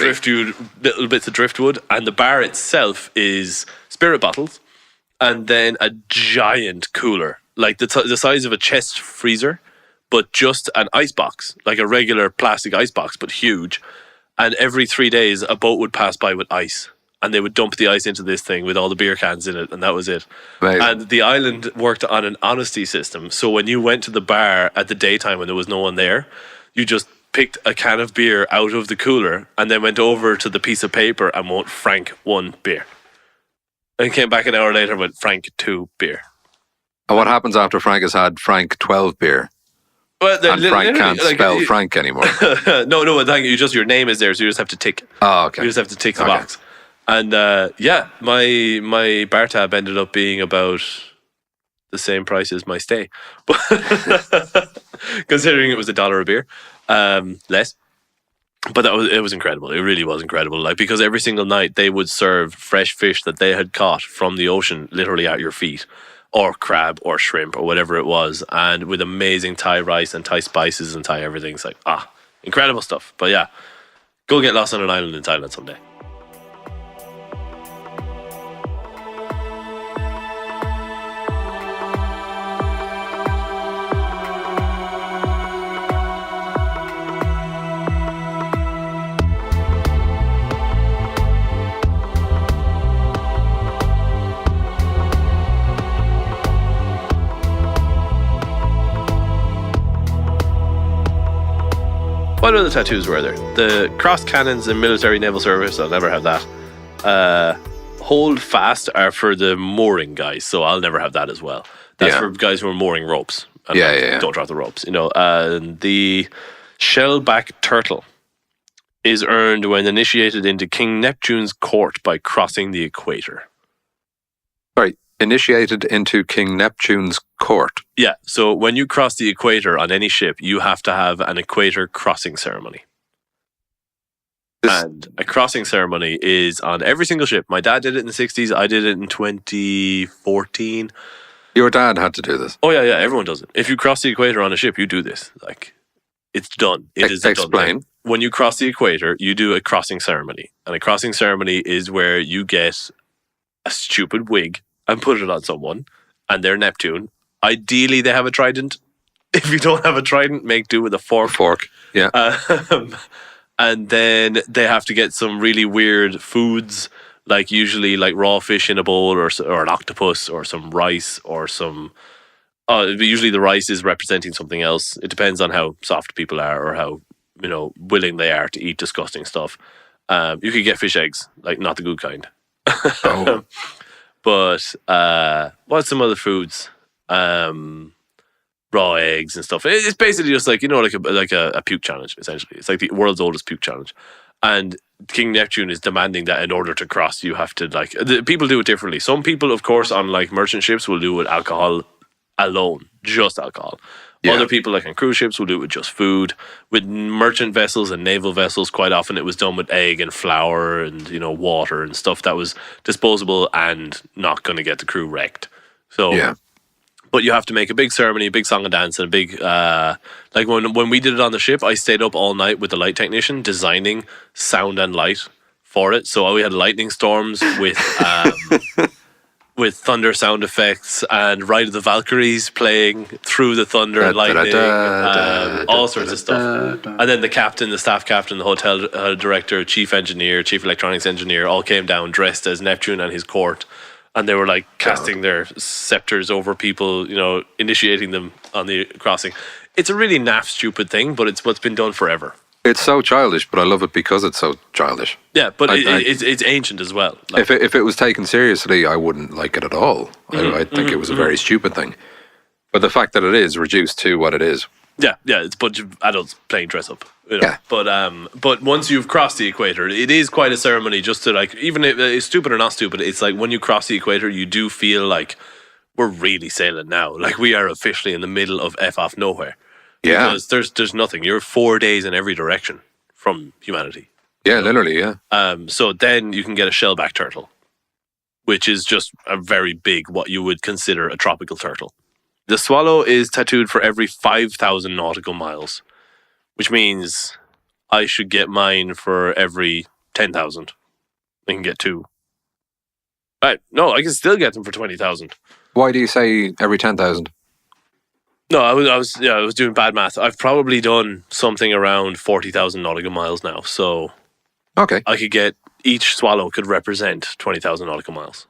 of driftwood. And the bar itself is spirit bottles. And then a giant cooler. Like the size of a chest freezer. But just an ice box. Like a regular plastic ice box, but huge. And every 3 days, a boat would pass by with ice. And they would dump the ice into this thing with all the beer cans in it, and that was it. Amazing. And the island worked on an honesty system. So when you went to the bar at the daytime when there was no one there, you just picked a can of beer out of the cooler and then went over to the piece of paper and wrote Frank 1 beer. And came back an hour later and went Frank 2 beer. And what happens after Frank has had Frank 12 beer? Well, And Frank can't spell Frank anymore. No, thank you. Just your name is there, so you just have to tick. Oh, okay. You just have to tick the box. And my bar tab ended up being about the same price as my stay, considering it was $1 a beer, less. But it was incredible. It really was incredible. Like, because every single night they would serve fresh fish that they had caught from the ocean, literally at your feet, or crab or shrimp or whatever it was, and with amazing Thai rice and Thai spices and Thai everything. It's like incredible stuff. But yeah, go get lost on an island in Thailand someday. What other tattoos were there? The cross cannons in military naval service. I'll never have that. Hold fast are for the mooring guys, so I'll never have that as well. That's for guys who are mooring ropes. And don't drop the ropes. The shellback turtle is earned when initiated into King Neptune's court by crossing the equator. Sorry, initiated into King Neptune's court. Yeah, so when you cross the equator on any ship, you have to have an equator crossing ceremony. And a crossing ceremony is on every single ship. My dad did it in the 60s. I did it in 2014. Your dad had to do this? Oh, yeah, everyone does it. If you cross the equator on a ship, you do this. Like, it's done. It is a done thing. When you cross the equator, you do a crossing ceremony. And a crossing ceremony is where you get a stupid wig and put it on someone, and they're Neptune. Ideally, they have a trident. If you don't have a trident, make do with a fork. Yeah. And then they have to get some really weird foods, like usually like raw fish in a bowl, or an octopus, or some rice, or some... usually the rice is representing something else. It depends on how soft people are, or how willing they are to eat disgusting stuff. You could get fish eggs, like not the good kind. Oh. But what's some other foods? Raw eggs and stuff. It's basically just like a puke challenge. Essentially, it's like the world's oldest puke challenge. And King Neptune is demanding that in order to cross, you have to people do it differently. Some people, of course, on like merchant ships will do it with alcohol alone, just alcohol. Yeah. Other people, like on cruise ships, will do it with just food. With merchant vessels and naval vessels, quite often it was done with egg and flour and water and stuff that was disposable and not going to get the crew wrecked. So, yeah. But you have to make a big ceremony, a big song and dance, and a big like when we did it on the ship, I stayed up all night with the light technician designing sound and light for it. So we had lightning storms with with thunder sound effects and Ride of the Valkyries playing through the thunder and lightning, all sorts of stuff. And then the captain, the staff captain, the hotel director, chief engineer, chief electronics engineer all came down dressed as Neptune and his court. And they were like casting their scepters over people, initiating them on the crossing. It's a really naff, stupid thing, but it's what's been done forever. It's so childish, but I love it because it's so childish. Yeah, but it's ancient as well. Like, if it was taken seriously, I wouldn't like it at all. I think it was a very stupid thing. But the fact that it is reduced to what it is. Yeah, it's a bunch of adults playing dress up. Yeah. But once you've crossed the equator, it is quite a ceremony just to like, even if it's stupid or not stupid, it's like when you cross the equator, you do feel like we're really sailing now. Like we are officially in the middle of F off nowhere. Yeah. Because there's nothing. You're 4 days in every direction from humanity. Yeah, literally, yeah. So then you can get a shellback turtle, which is just a very big, what you would consider a tropical turtle. The swallow is tattooed for every 5,000 nautical miles, which means I should get mine for every 10,000. I can get 2. Right? No, I can still get them for 20,000. Why do you say every 10,000? No, I was doing bad math. I've probably done something around 40,000 nautical miles now. So, okay, I could get each swallow could represent 20,000 nautical miles.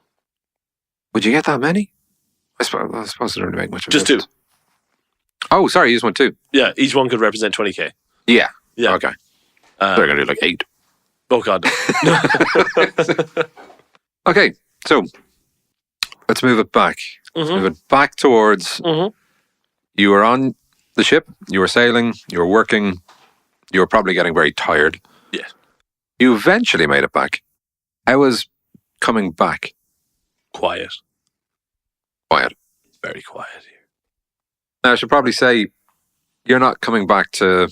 Would you get that many? I suppose it don't make much of a Just difference. 2. Oh, sorry, you just went 2. Yeah, each one could represent 20k. Yeah. Yeah. Okay. They're gonna do like 8. Oh God. Okay, so let's move it back. Let's move it back towards. You were on the ship, you were sailing, you were working, you were probably getting very tired. Yeah. You eventually made it back. How was coming back? Quiet. Quiet. Very quiet here. Now, I should probably say you're not coming back to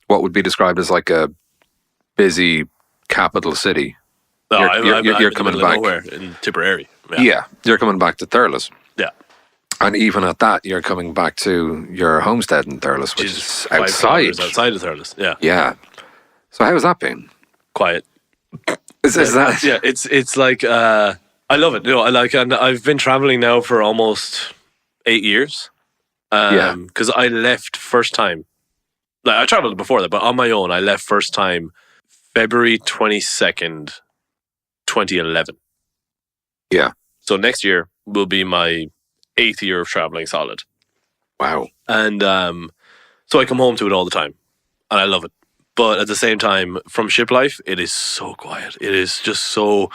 what would be described as like a busy capital city. No, you're coming back nowhere in Tipperary. Yeah, you're coming back to Thurles. Yeah. And even at that, you're coming back to your homestead in Thurles, which is outside of Thurles. Yeah. Yeah. So how's that been? Quiet. Is that? Yeah, it's like I love it. And I've been traveling now for almost 8 years. Because I left first time. Like I traveled before that, but on my own, I left first time February 22nd, 2011. Yeah. So next year will be my 8th year of traveling solid. Wow. And so I come home to it all the time, and I love it. But at the same time, from ship life, it is so quiet. It is just so.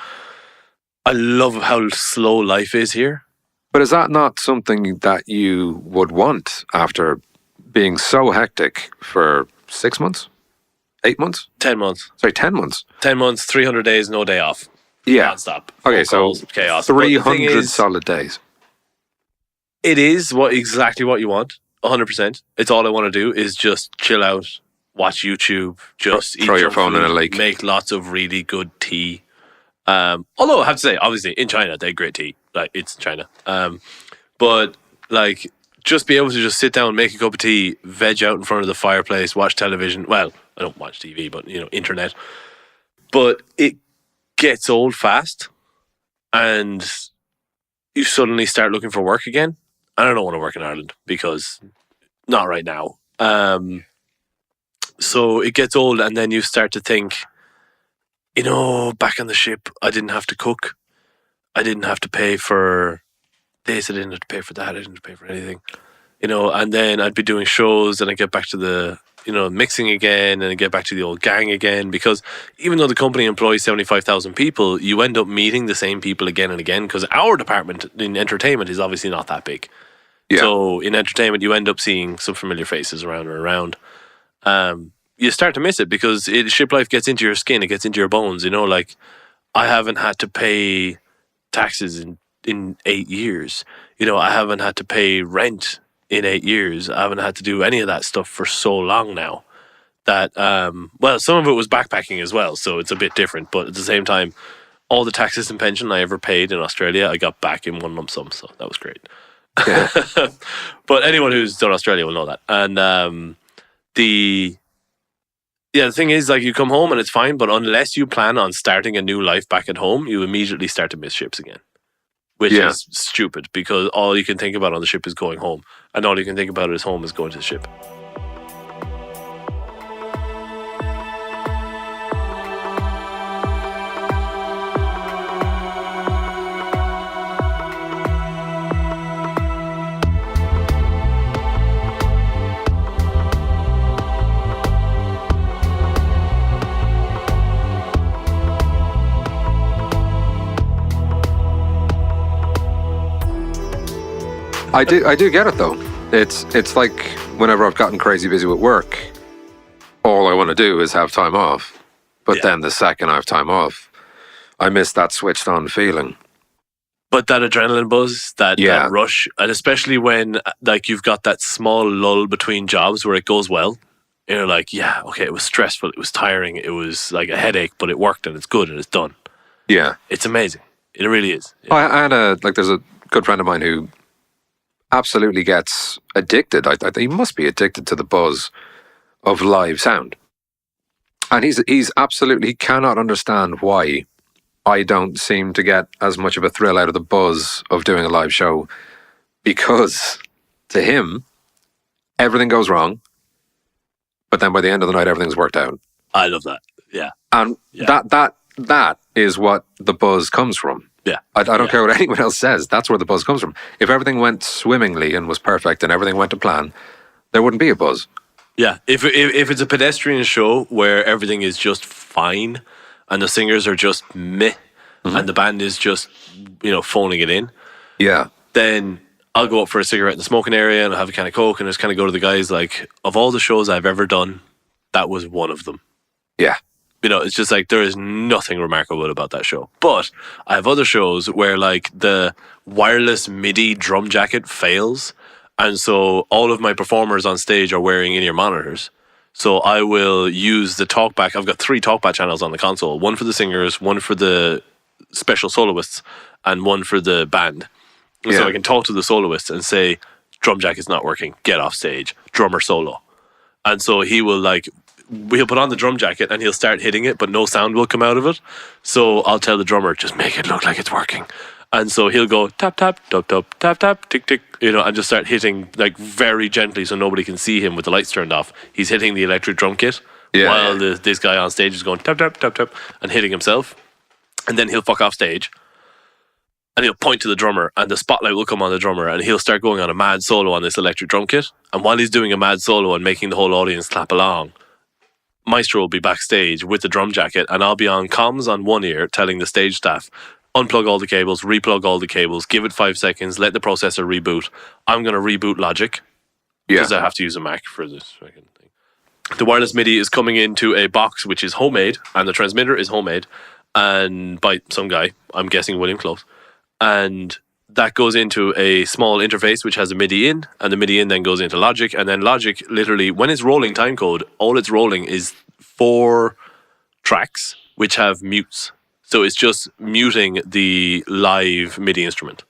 I love how slow life is here. But is that not something that you would want after being so hectic for 6 months? 8 months? 10 months. Sorry, 10 months. 10 months, 300 days, no day off. Yeah. Non-stop. Okay, so chaos. 300 solid days. It is exactly what you want. 100%. It's all I want to do is just chill out, watch YouTube, just throw your phone in a lake, make lots of really good tea. Although I have to say, obviously in China they have great tea. Like it's China. But like just be able to just sit down, make a cup of tea, veg out in front of the fireplace, watch television. Well, I don't watch TV, but internet. But it gets old fast, and you suddenly start looking for work again. I don't want to work in Ireland because not right now. So it gets old, and then you start to think, back on the ship, I didn't have to cook. I didn't have to pay for this. I didn't have to pay for that. I didn't have to pay for anything. And then I'd be doing shows, and I get back to the, mixing again, and I get back to the old gang again. Because even though the company employs 75,000 people, you end up meeting the same people again and again. Because our department in entertainment is obviously not that big. Yeah. So in entertainment, you end up seeing some familiar faces around and around. You start to miss it because ship life gets into your skin. It gets into your bones. Like I haven't had to pay taxes in 8 years. I haven't had to pay rent in 8 years. I haven't had to do any of that stuff for so long now that, some of it was backpacking as well. So it's a bit different. But at the same time, all the taxes and pension I ever paid in Australia, I got back in one lump sum. So that was great. Yeah. But anyone who's done Australia will know that. And the thing is, like, you come home and it's fine, but unless you plan on starting a new life back at home, you immediately start to miss ships again. which Yeah. is stupid because all you can think about on the ship is going home, and all you can think about is home is going to the ship. I do get it though. It's like whenever I've gotten crazy busy with work, all I want to do is have time off. But then the second I have time off, I miss that switched on feeling. But that adrenaline buzz, that rush, and especially when like you've got that small lull between jobs where it goes well, you're like, yeah, okay, it was stressful, it was tiring, it was like a headache, but it worked and it's good and it's done. Yeah. It's amazing. It really is. Yeah. I had there's a good friend of mine who absolutely gets addicted. I think he must be addicted to the buzz of live sound. And he's absolutely, he cannot understand why I don't seem to get as much of a thrill out of the buzz of doing a live show, because to him, everything goes wrong, but then by the end of the night, everything's worked out. I love that. Yeah. And that is what the buzz comes from. Yeah. I don't care what anyone else says. That's where the buzz comes from. If everything went swimmingly and was perfect and everything went to plan, there wouldn't be a buzz. Yeah. If it's a pedestrian show where everything is just fine and the singers are just meh and the band is just, phoning it in. Yeah. Then I'll go up for a cigarette in the smoking area and I'll have a can of Coke and just kind of go to the guys like, of all the shows I've ever done, that was one of them. Yeah. It's just like there is nothing remarkable about that show. But I have other shows where like the wireless MIDI drum jacket fails. And so all of my performers on stage are wearing in-ear monitors. So I will use the talkback. I've got 3 talkback channels on the console. One for the singers, one for the special soloists, and one for the band. And so I can talk to the soloist and say, drum jack is not working. Get off stage. Drummer solo. And so he'll put on the drum jacket and he'll start hitting it, but no sound will come out of it. So I'll tell the drummer, just make it look like it's working. And so he'll go tap, tap, tap, tap, tap, tap, tick, tick, and just start hitting like very gently so nobody can see him with the lights turned off. He's hitting the electric drum kit while this guy on stage is going tap, tap, tap, tap, and hitting himself. And then he'll fuck off stage and he'll point to the drummer and the spotlight will come on the drummer and he'll start going on a mad solo on this electric drum kit. And while he's doing a mad solo and making the whole audience clap along, Maestro will be backstage with the drum jacket and I'll be on comms on one ear telling the stage staff, unplug all the cables, replug all the cables, give it 5 seconds, let the processor reboot. I'm going to reboot Logic because I have to use a Mac for this fucking thing. The wireless MIDI is coming into a box which is homemade and the transmitter is homemade and by some guy, I'm guessing William Close. And that goes into a small interface which has a MIDI in, and the MIDI in then goes into Logic, and then Logic literally, when it's rolling timecode, all it's rolling is 4 tracks which have mutes. So it's just muting the live MIDI instrument.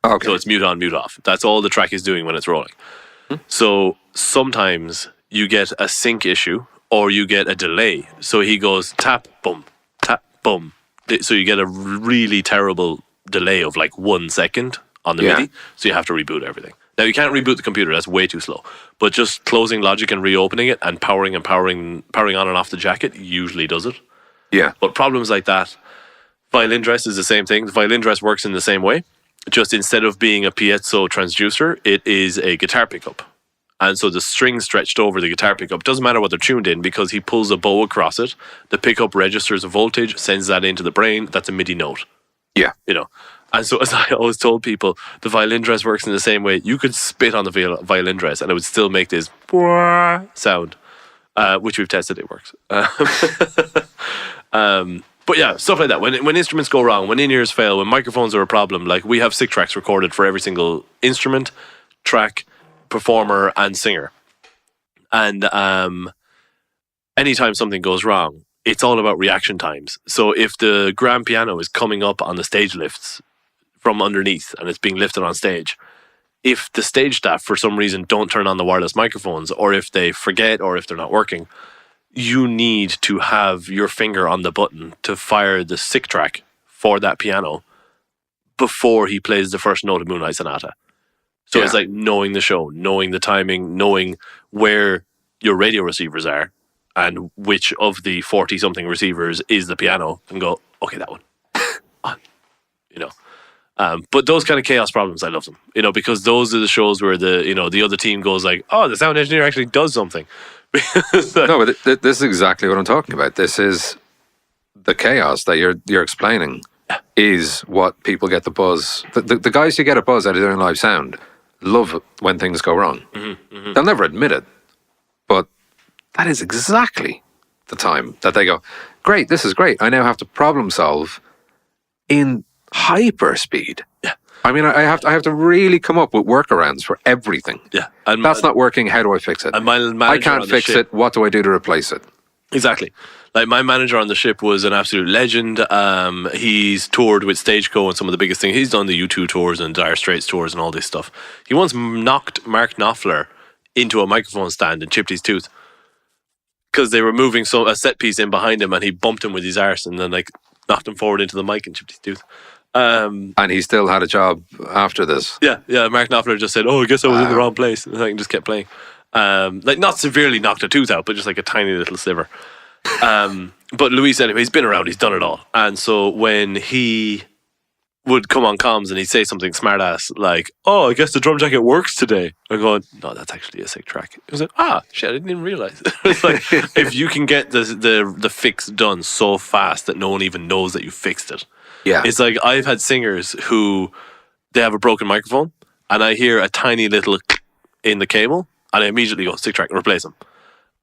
Okay. So it's mute on, mute off. That's all the track is doing when it's rolling. So sometimes you get a sync issue or you get a delay. So he goes tap, boom, tap, boom. So you get a really terrible delay of like 1 second on the MIDI, so you have to reboot everything. Now you can't reboot the computer, that's way too slow. But just closing Logic and reopening it and powering on and off the jacket usually does it. Yeah. But problems like that, violin dress is the same thing. The violin dress works in the same way. Just instead of being a piezo transducer, it is a guitar pickup. And so the string stretched over the guitar pickup, doesn't matter what they're tuned in because he pulls a bow across it. The pickup registers a voltage, sends that into the brain. That's a MIDI note. Yeah. And so as I always told people, the violin dress works in the same way. You could spit on the violin dress and it would still make this sound, which we've tested, it works. But yeah, stuff like that. When instruments go wrong, when in-ears fail, when microphones are a problem, like we have 6 tracks recorded for every single instrument, track, performer, and singer. And anytime something goes wrong, it's all about reaction times. So if the grand piano is coming up on the stage lifts from underneath and it's being lifted on stage, if the stage staff for some reason don't turn on the wireless microphones, or if they forget, or if they're not working, you need to have your finger on the button to fire the sick track for that piano before he plays the first note of Moonlight Sonata. So it's like knowing the show, knowing the timing, knowing where your radio receivers are and which of the 40-something receivers is the piano, and go, okay, that one. You know. But those kind of chaos problems, I love them. You know, because those are the shows where the other team goes like, oh, the sound engineer actually does something. No, but this is exactly what I'm talking about. This is the chaos that you're explaining is what people get the buzz. The guys who get a buzz out of doing live sound love it when things go wrong. They'll never admit it, but that is exactly the time that they go, great, this is great. I now have to problem solve in hyper speed. Yeah. I mean, I have to really come up with workarounds for everything. Yeah. And that's not working. How do I fix it? And my I can't fix it. What do I do to replace it? Exactly. Like, my manager on the ship was an absolute legend. He's toured with Stageco and some of the biggest things. He's done the U2 tours and Dire Straits tours and all this stuff. He once knocked Mark Knopfler into a microphone stand and chipped his tooth because they were moving a set piece in behind him, and he bumped him with his arse and then like knocked him forward into the mic and chipped his tooth. And he still had a job after this. Yeah. Mark Knopfler just said, "Oh, I guess I was in the wrong place," and I just kept playing. Like, not severely knocked a tooth out, but just like a tiny little sliver. But Luis, anyway, he's been around, he's done it all. And so when he would come on comms and he'd say something smart ass like, "Oh, I guess the drum jacket works today," I'm going, "No, that's actually a sick track." It was like, shit, I didn't even realize. It's like, if you can get the fix done so fast that no one even knows that you fixed it. Yeah. It's like, I've had singers who, they have a broken microphone and I hear a tiny little in the cable and I immediately go, stick track, replace them.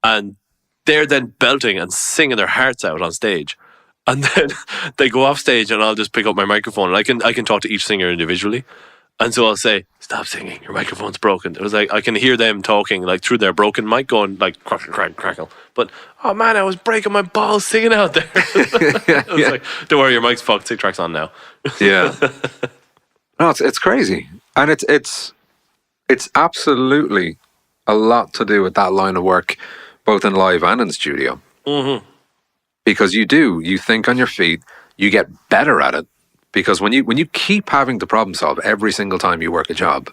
And they're then belting and singing their hearts out on stage. And then they go off stage and I'll just pick up my microphone and I can talk to each singer individually. And so I'll say, "Stop singing, your microphone's broken." It was like, I can hear them talking like through their broken mic going like crackle, crackle, crackle. But, oh man, I was breaking my balls singing out there. I was like, "Don't worry, your mic's fucked, tick track's on now." Yeah. No, it's crazy. And it's absolutely a lot to do with that line of work, both in live and in studio. Mm-hmm. Because you think on your feet, you get better at it. Because when you keep having to problem solve every single time you work a job,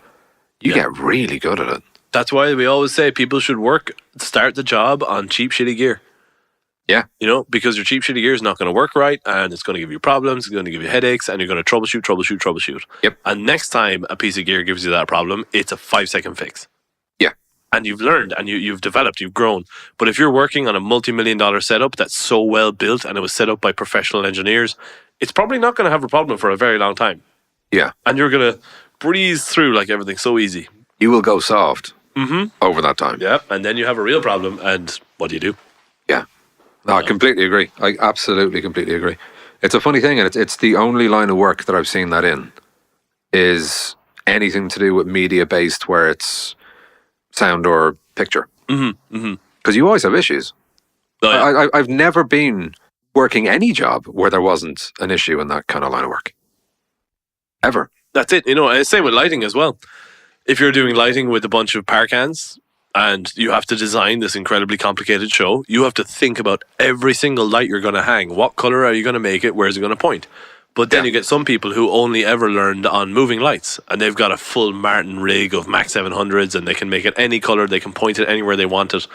you get really good at it. That's why we always say people should start the job on cheap, shitty gear. Yeah. You know, because your cheap, shitty gear is not going to work right, and it's going to give you problems, it's going to give you headaches, and you're going to troubleshoot. Yep. And next time a piece of gear gives you that problem, it's a 5-second fix. Yeah. And you've learned, and you've developed, you've grown. But if you're working on a multi-million-dollar setup that's so well built, and it was set up by professional engineers, it's probably not going to have a problem for a very long time. Yeah. And you're going to breeze through like everything's so easy. You will go soft over that time. Yeah. And then you have a real problem, and what do you do? Yeah. No, I completely agree. I absolutely, completely agree. It's a funny thing, and it's the only line of work that I've seen that in is anything to do with media-based, where it's sound or picture. Because you always have issues. Oh, yeah. I've never been working any job where there wasn't an issue in that kind of line of work. Ever. That's it. You know, same with lighting as well. If you're doing lighting with a bunch of power cans and you have to design this incredibly complicated show, you have to think about every single light you're going to hang. What color are you going to make it? Where's it going to point? But then you get some people who only ever learned on moving lights, and they've got a full Martin rig of Max 700s, and they can make it any color, they can point it anywhere they want it.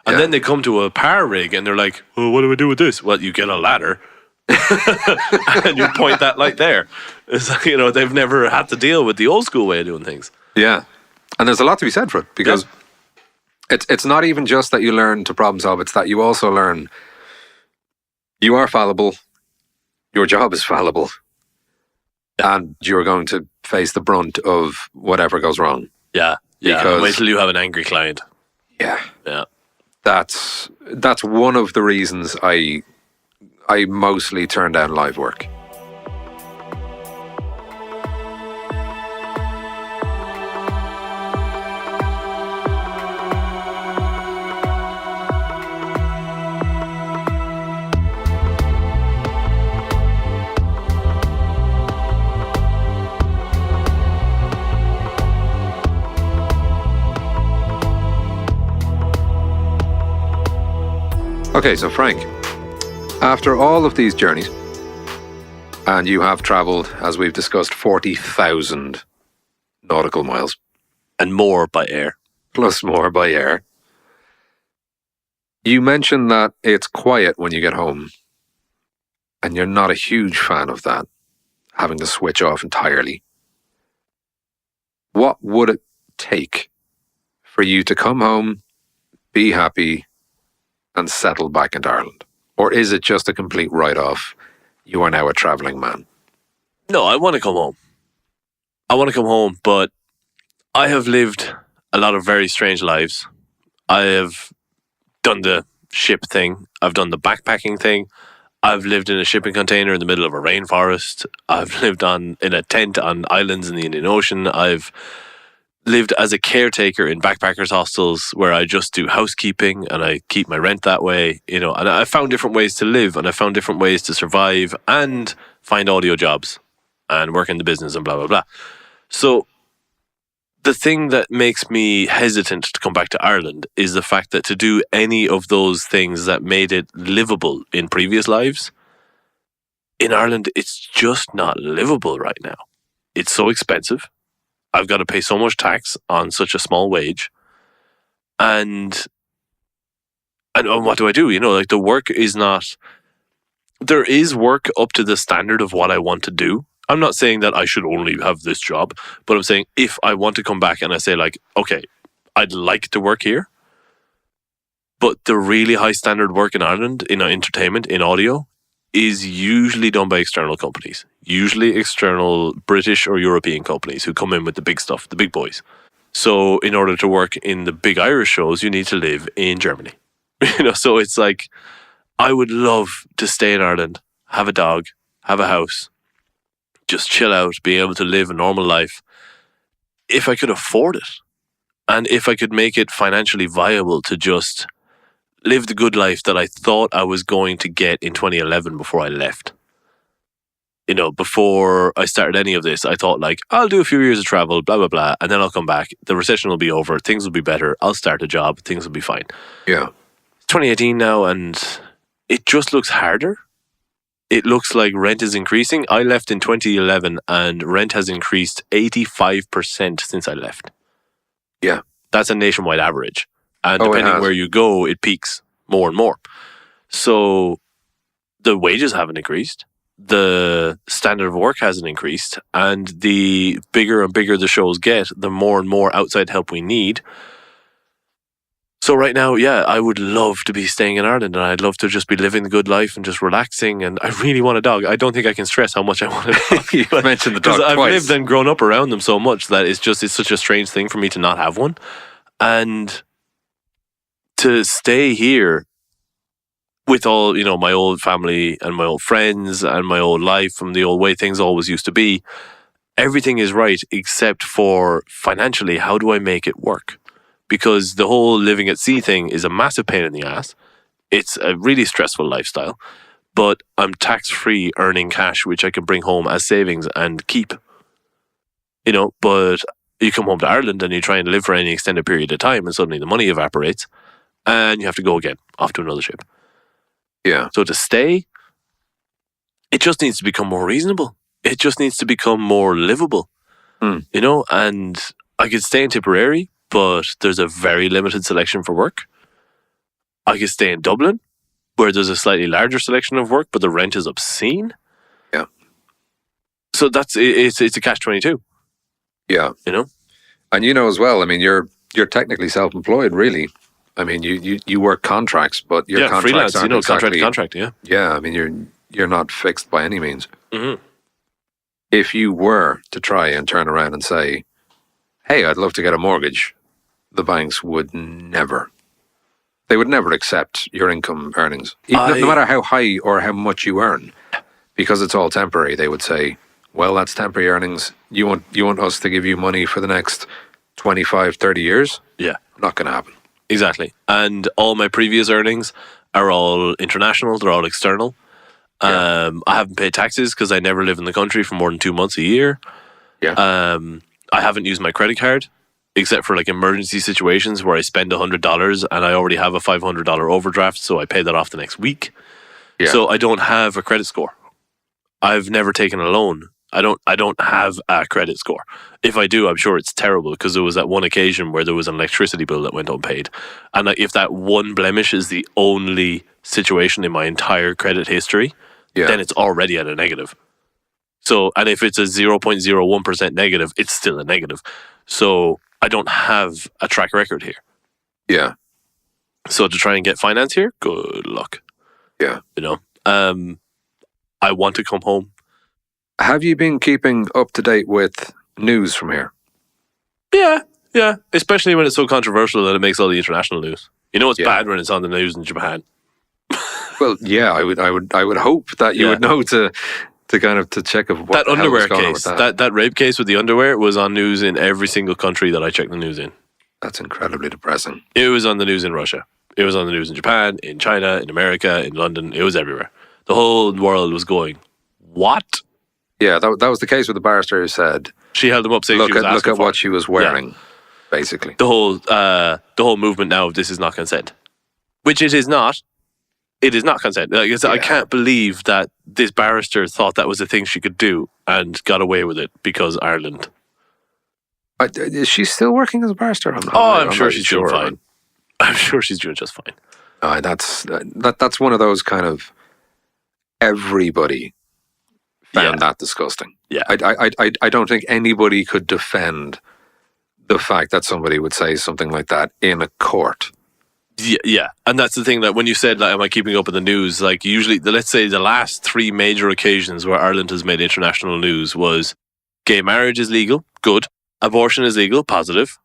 And then they come to a power rig and they're like, "Oh, what do we do with this?" Well, you get a ladder and you point that light there. It's like, you know, they've never had to deal with the old school way of doing things. Yeah. And there's a lot to be said for it, because it's not even just that you learn to problem solve, it's that you also learn you are fallible, your job is fallible, and you're going to face the brunt of whatever goes wrong. Yeah. Because, wait till you have an angry client. Yeah. Yeah. That's one of the reasons I mostly turn down live work. Okay, so Frank, after all of these journeys, And you have travelled, as we've discussed, 40,000 nautical miles. And more by air. Plus more by air. You mentioned that it's quiet when you get home. And you're not a huge fan of that, having to switch off entirely. What would it take for you to come home, be happy, and settle back into Ireland? Or is it just a complete write-off? You are now a travelling man. No, I want to come home. I want to come home, but I have lived a lot of very strange lives. I have done the ship thing. I've done the backpacking thing. I've lived in a shipping container in the middle of a rainforest. I've lived in a tent on islands in the Indian Ocean. I've lived as a caretaker in backpackers hostels where I just do housekeeping and I keep my rent that way, and I found different ways to live and I found different ways to survive and find audio jobs and work in the business and blah, blah, blah. So the thing that makes me hesitant to come back to Ireland is the fact that to do any of those things that made it livable in previous lives, in Ireland, it's just not livable right now. It's so expensive. I've got to pay so much tax on such a small wage. And what do I do? The work is not... There is work up to the standard of what I want to do. I'm not saying that I should only have this job, but I'm saying if I want to come back and I say okay, I'd like to work here, but the really high standard work in Ireland, in entertainment, in audio, is usually done by external companies, usually external British or European companies who come in with the big stuff, the big boys. So in order to work in the big Irish shows, you need to live in Germany. So it's I would love to stay in Ireland, have a dog, have a house, just chill out, be able to live a normal life if I could afford it. And if I could make it financially viable to just live the good life that I thought I was going to get in 2011 before I left. Before I started any of this, I thought I'll do a few years of travel, blah, blah, blah, and then I'll come back. The recession will be over. Things will be better. I'll start a job. Things will be fine. Yeah. It's 2018 now, and it just looks harder. It looks like rent is increasing. I left in 2011, and rent has increased 85% since I left. Yeah. That's a nationwide average. And depending where you go, it peaks more and more. So the wages haven't increased. The standard of work hasn't increased. And the bigger and bigger the shows get, the more and more outside help we need. So right now, I would love to be staying in Ireland and I'd love to just be living the good life and just relaxing. And I really want a dog. I don't think I can stress how much I want a dog. You mentioned the dog twice. I've lived and grown up around them so much that it's such a strange thing for me to not have one. And to stay here with all, my old family and my old friends and my old life from the old way things always used to be, everything is right except for financially, how do I make it work? Because the whole living at sea thing is a massive pain in the ass. It's a really stressful lifestyle, but I'm tax-free earning cash, which I can bring home as savings and keep. But you come home to Ireland and you try and live for any extended period of time and suddenly the money evaporates and you have to go again, off to another ship. Yeah. So to stay, it just needs to become more reasonable. It just needs to become more livable. And I could stay in Tipperary, but there's a very limited selection for work. I could stay in Dublin, where there's a slightly larger selection of work, but the rent is obscene. Yeah. So it's a catch-22. Yeah. And as well, I mean, you're technically self-employed, really. I mean, you work contracts, but your contracts freelance, aren't exactly... contract, yeah. Yeah, I mean, you're not fixed by any means. Mm-hmm. If you were to try and turn around and say, hey, I'd love to get a mortgage, the banks would never. They would never accept your income earnings. No matter how high or how much you earn. Because it's all temporary, they would say, well, that's temporary earnings. You want us to give you money for the next 25, 30 years? Yeah. Not going to happen. Exactly. And all my previous earnings are all international. They're all external. Yeah. I haven't paid taxes because I never live in the country for more than 2 months a year. Yeah. I haven't used my credit card except for emergency situations where I spend $100 and I already have a $500 overdraft, so I pay that off the next week. Yeah. So I don't have a credit score. I've never taken a loan. I don't have a credit score. If I do, I'm sure it's terrible, because there was that one occasion where there was an electricity bill that went unpaid. And if that one blemish is the only situation in my entire credit history, then it's already at a negative. So, and if it's a 0.01% negative, it's still a negative. So I don't have a track record here. Yeah. So to try and get finance here, good luck. Yeah. I want to come home. Have you been keeping up to date with news from here? Yeah. Especially when it's so controversial that it makes all the international news. It's bad when it's on the news in Japan. Well, yeah, I would hope that you would know to kind of to check of what that the hell underwear was going on case. with that. That rape case with the underwear was on news in every single country that I checked the news in. That's incredibly depressing. It was on the news in Russia. It was on the news in Japan, in China, in America, in London. It was everywhere. The whole world was going, what? Yeah, that was the case with the barrister who said, she held him up saying look at what she was wearing, basically. The whole movement now of this is not consent, which it is not. It is not consent. I can't believe that this barrister thought that was a thing she could do and got away with it because Ireland. Is she still working as a barrister? I'm sure she's doing fine. I'm sure she's doing just fine. That's one of those kind of everybody found that disgusting. Yeah. I don't think anybody could defend the fact that somebody would say something like that in a court. Yeah. And that's the thing, that when you said, am I keeping up with the news? Like, usually, let's say the last 3 major occasions where Ireland has made international news was gay marriage is legal, good. Abortion is legal, positive.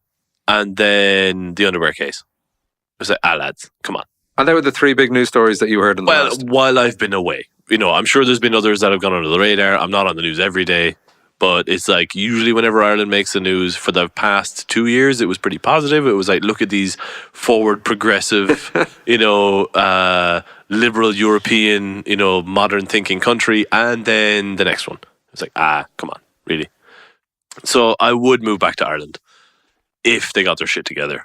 And then the underwear case. I was like, lads, come on. And they were the 3 big news stories that you heard in the last. While I've been away. I'm sure there's been others that have gone under the radar. I'm not on the news every day. But it's like, usually whenever Ireland makes the news for the past 2 years, it was pretty positive. It was like, look at these forward, progressive, liberal European, modern thinking country. And then the next one. It's like, come on, really? So I would move back to Ireland if they got their shit together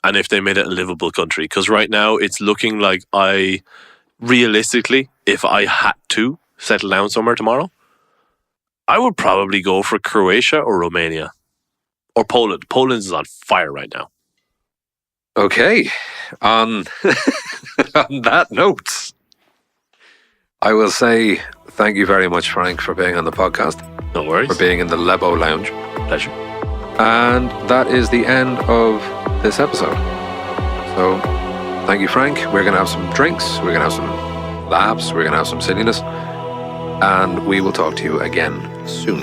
and if they made it a livable country. Because right now it's looking like realistically, if I had to settle down somewhere tomorrow, I would probably go for Croatia or Romania or Poland. Poland is on fire right now. Okay. On that note, I will say thank you very much, Frank, for being on the podcast. No worries. For being in the Lebo Lounge. Pleasure. And that is the end of this episode. So, thank you, Frank. We're going to have some drinks. We're going to have some laughs. We're going to have some silliness. And we will talk to you again soon.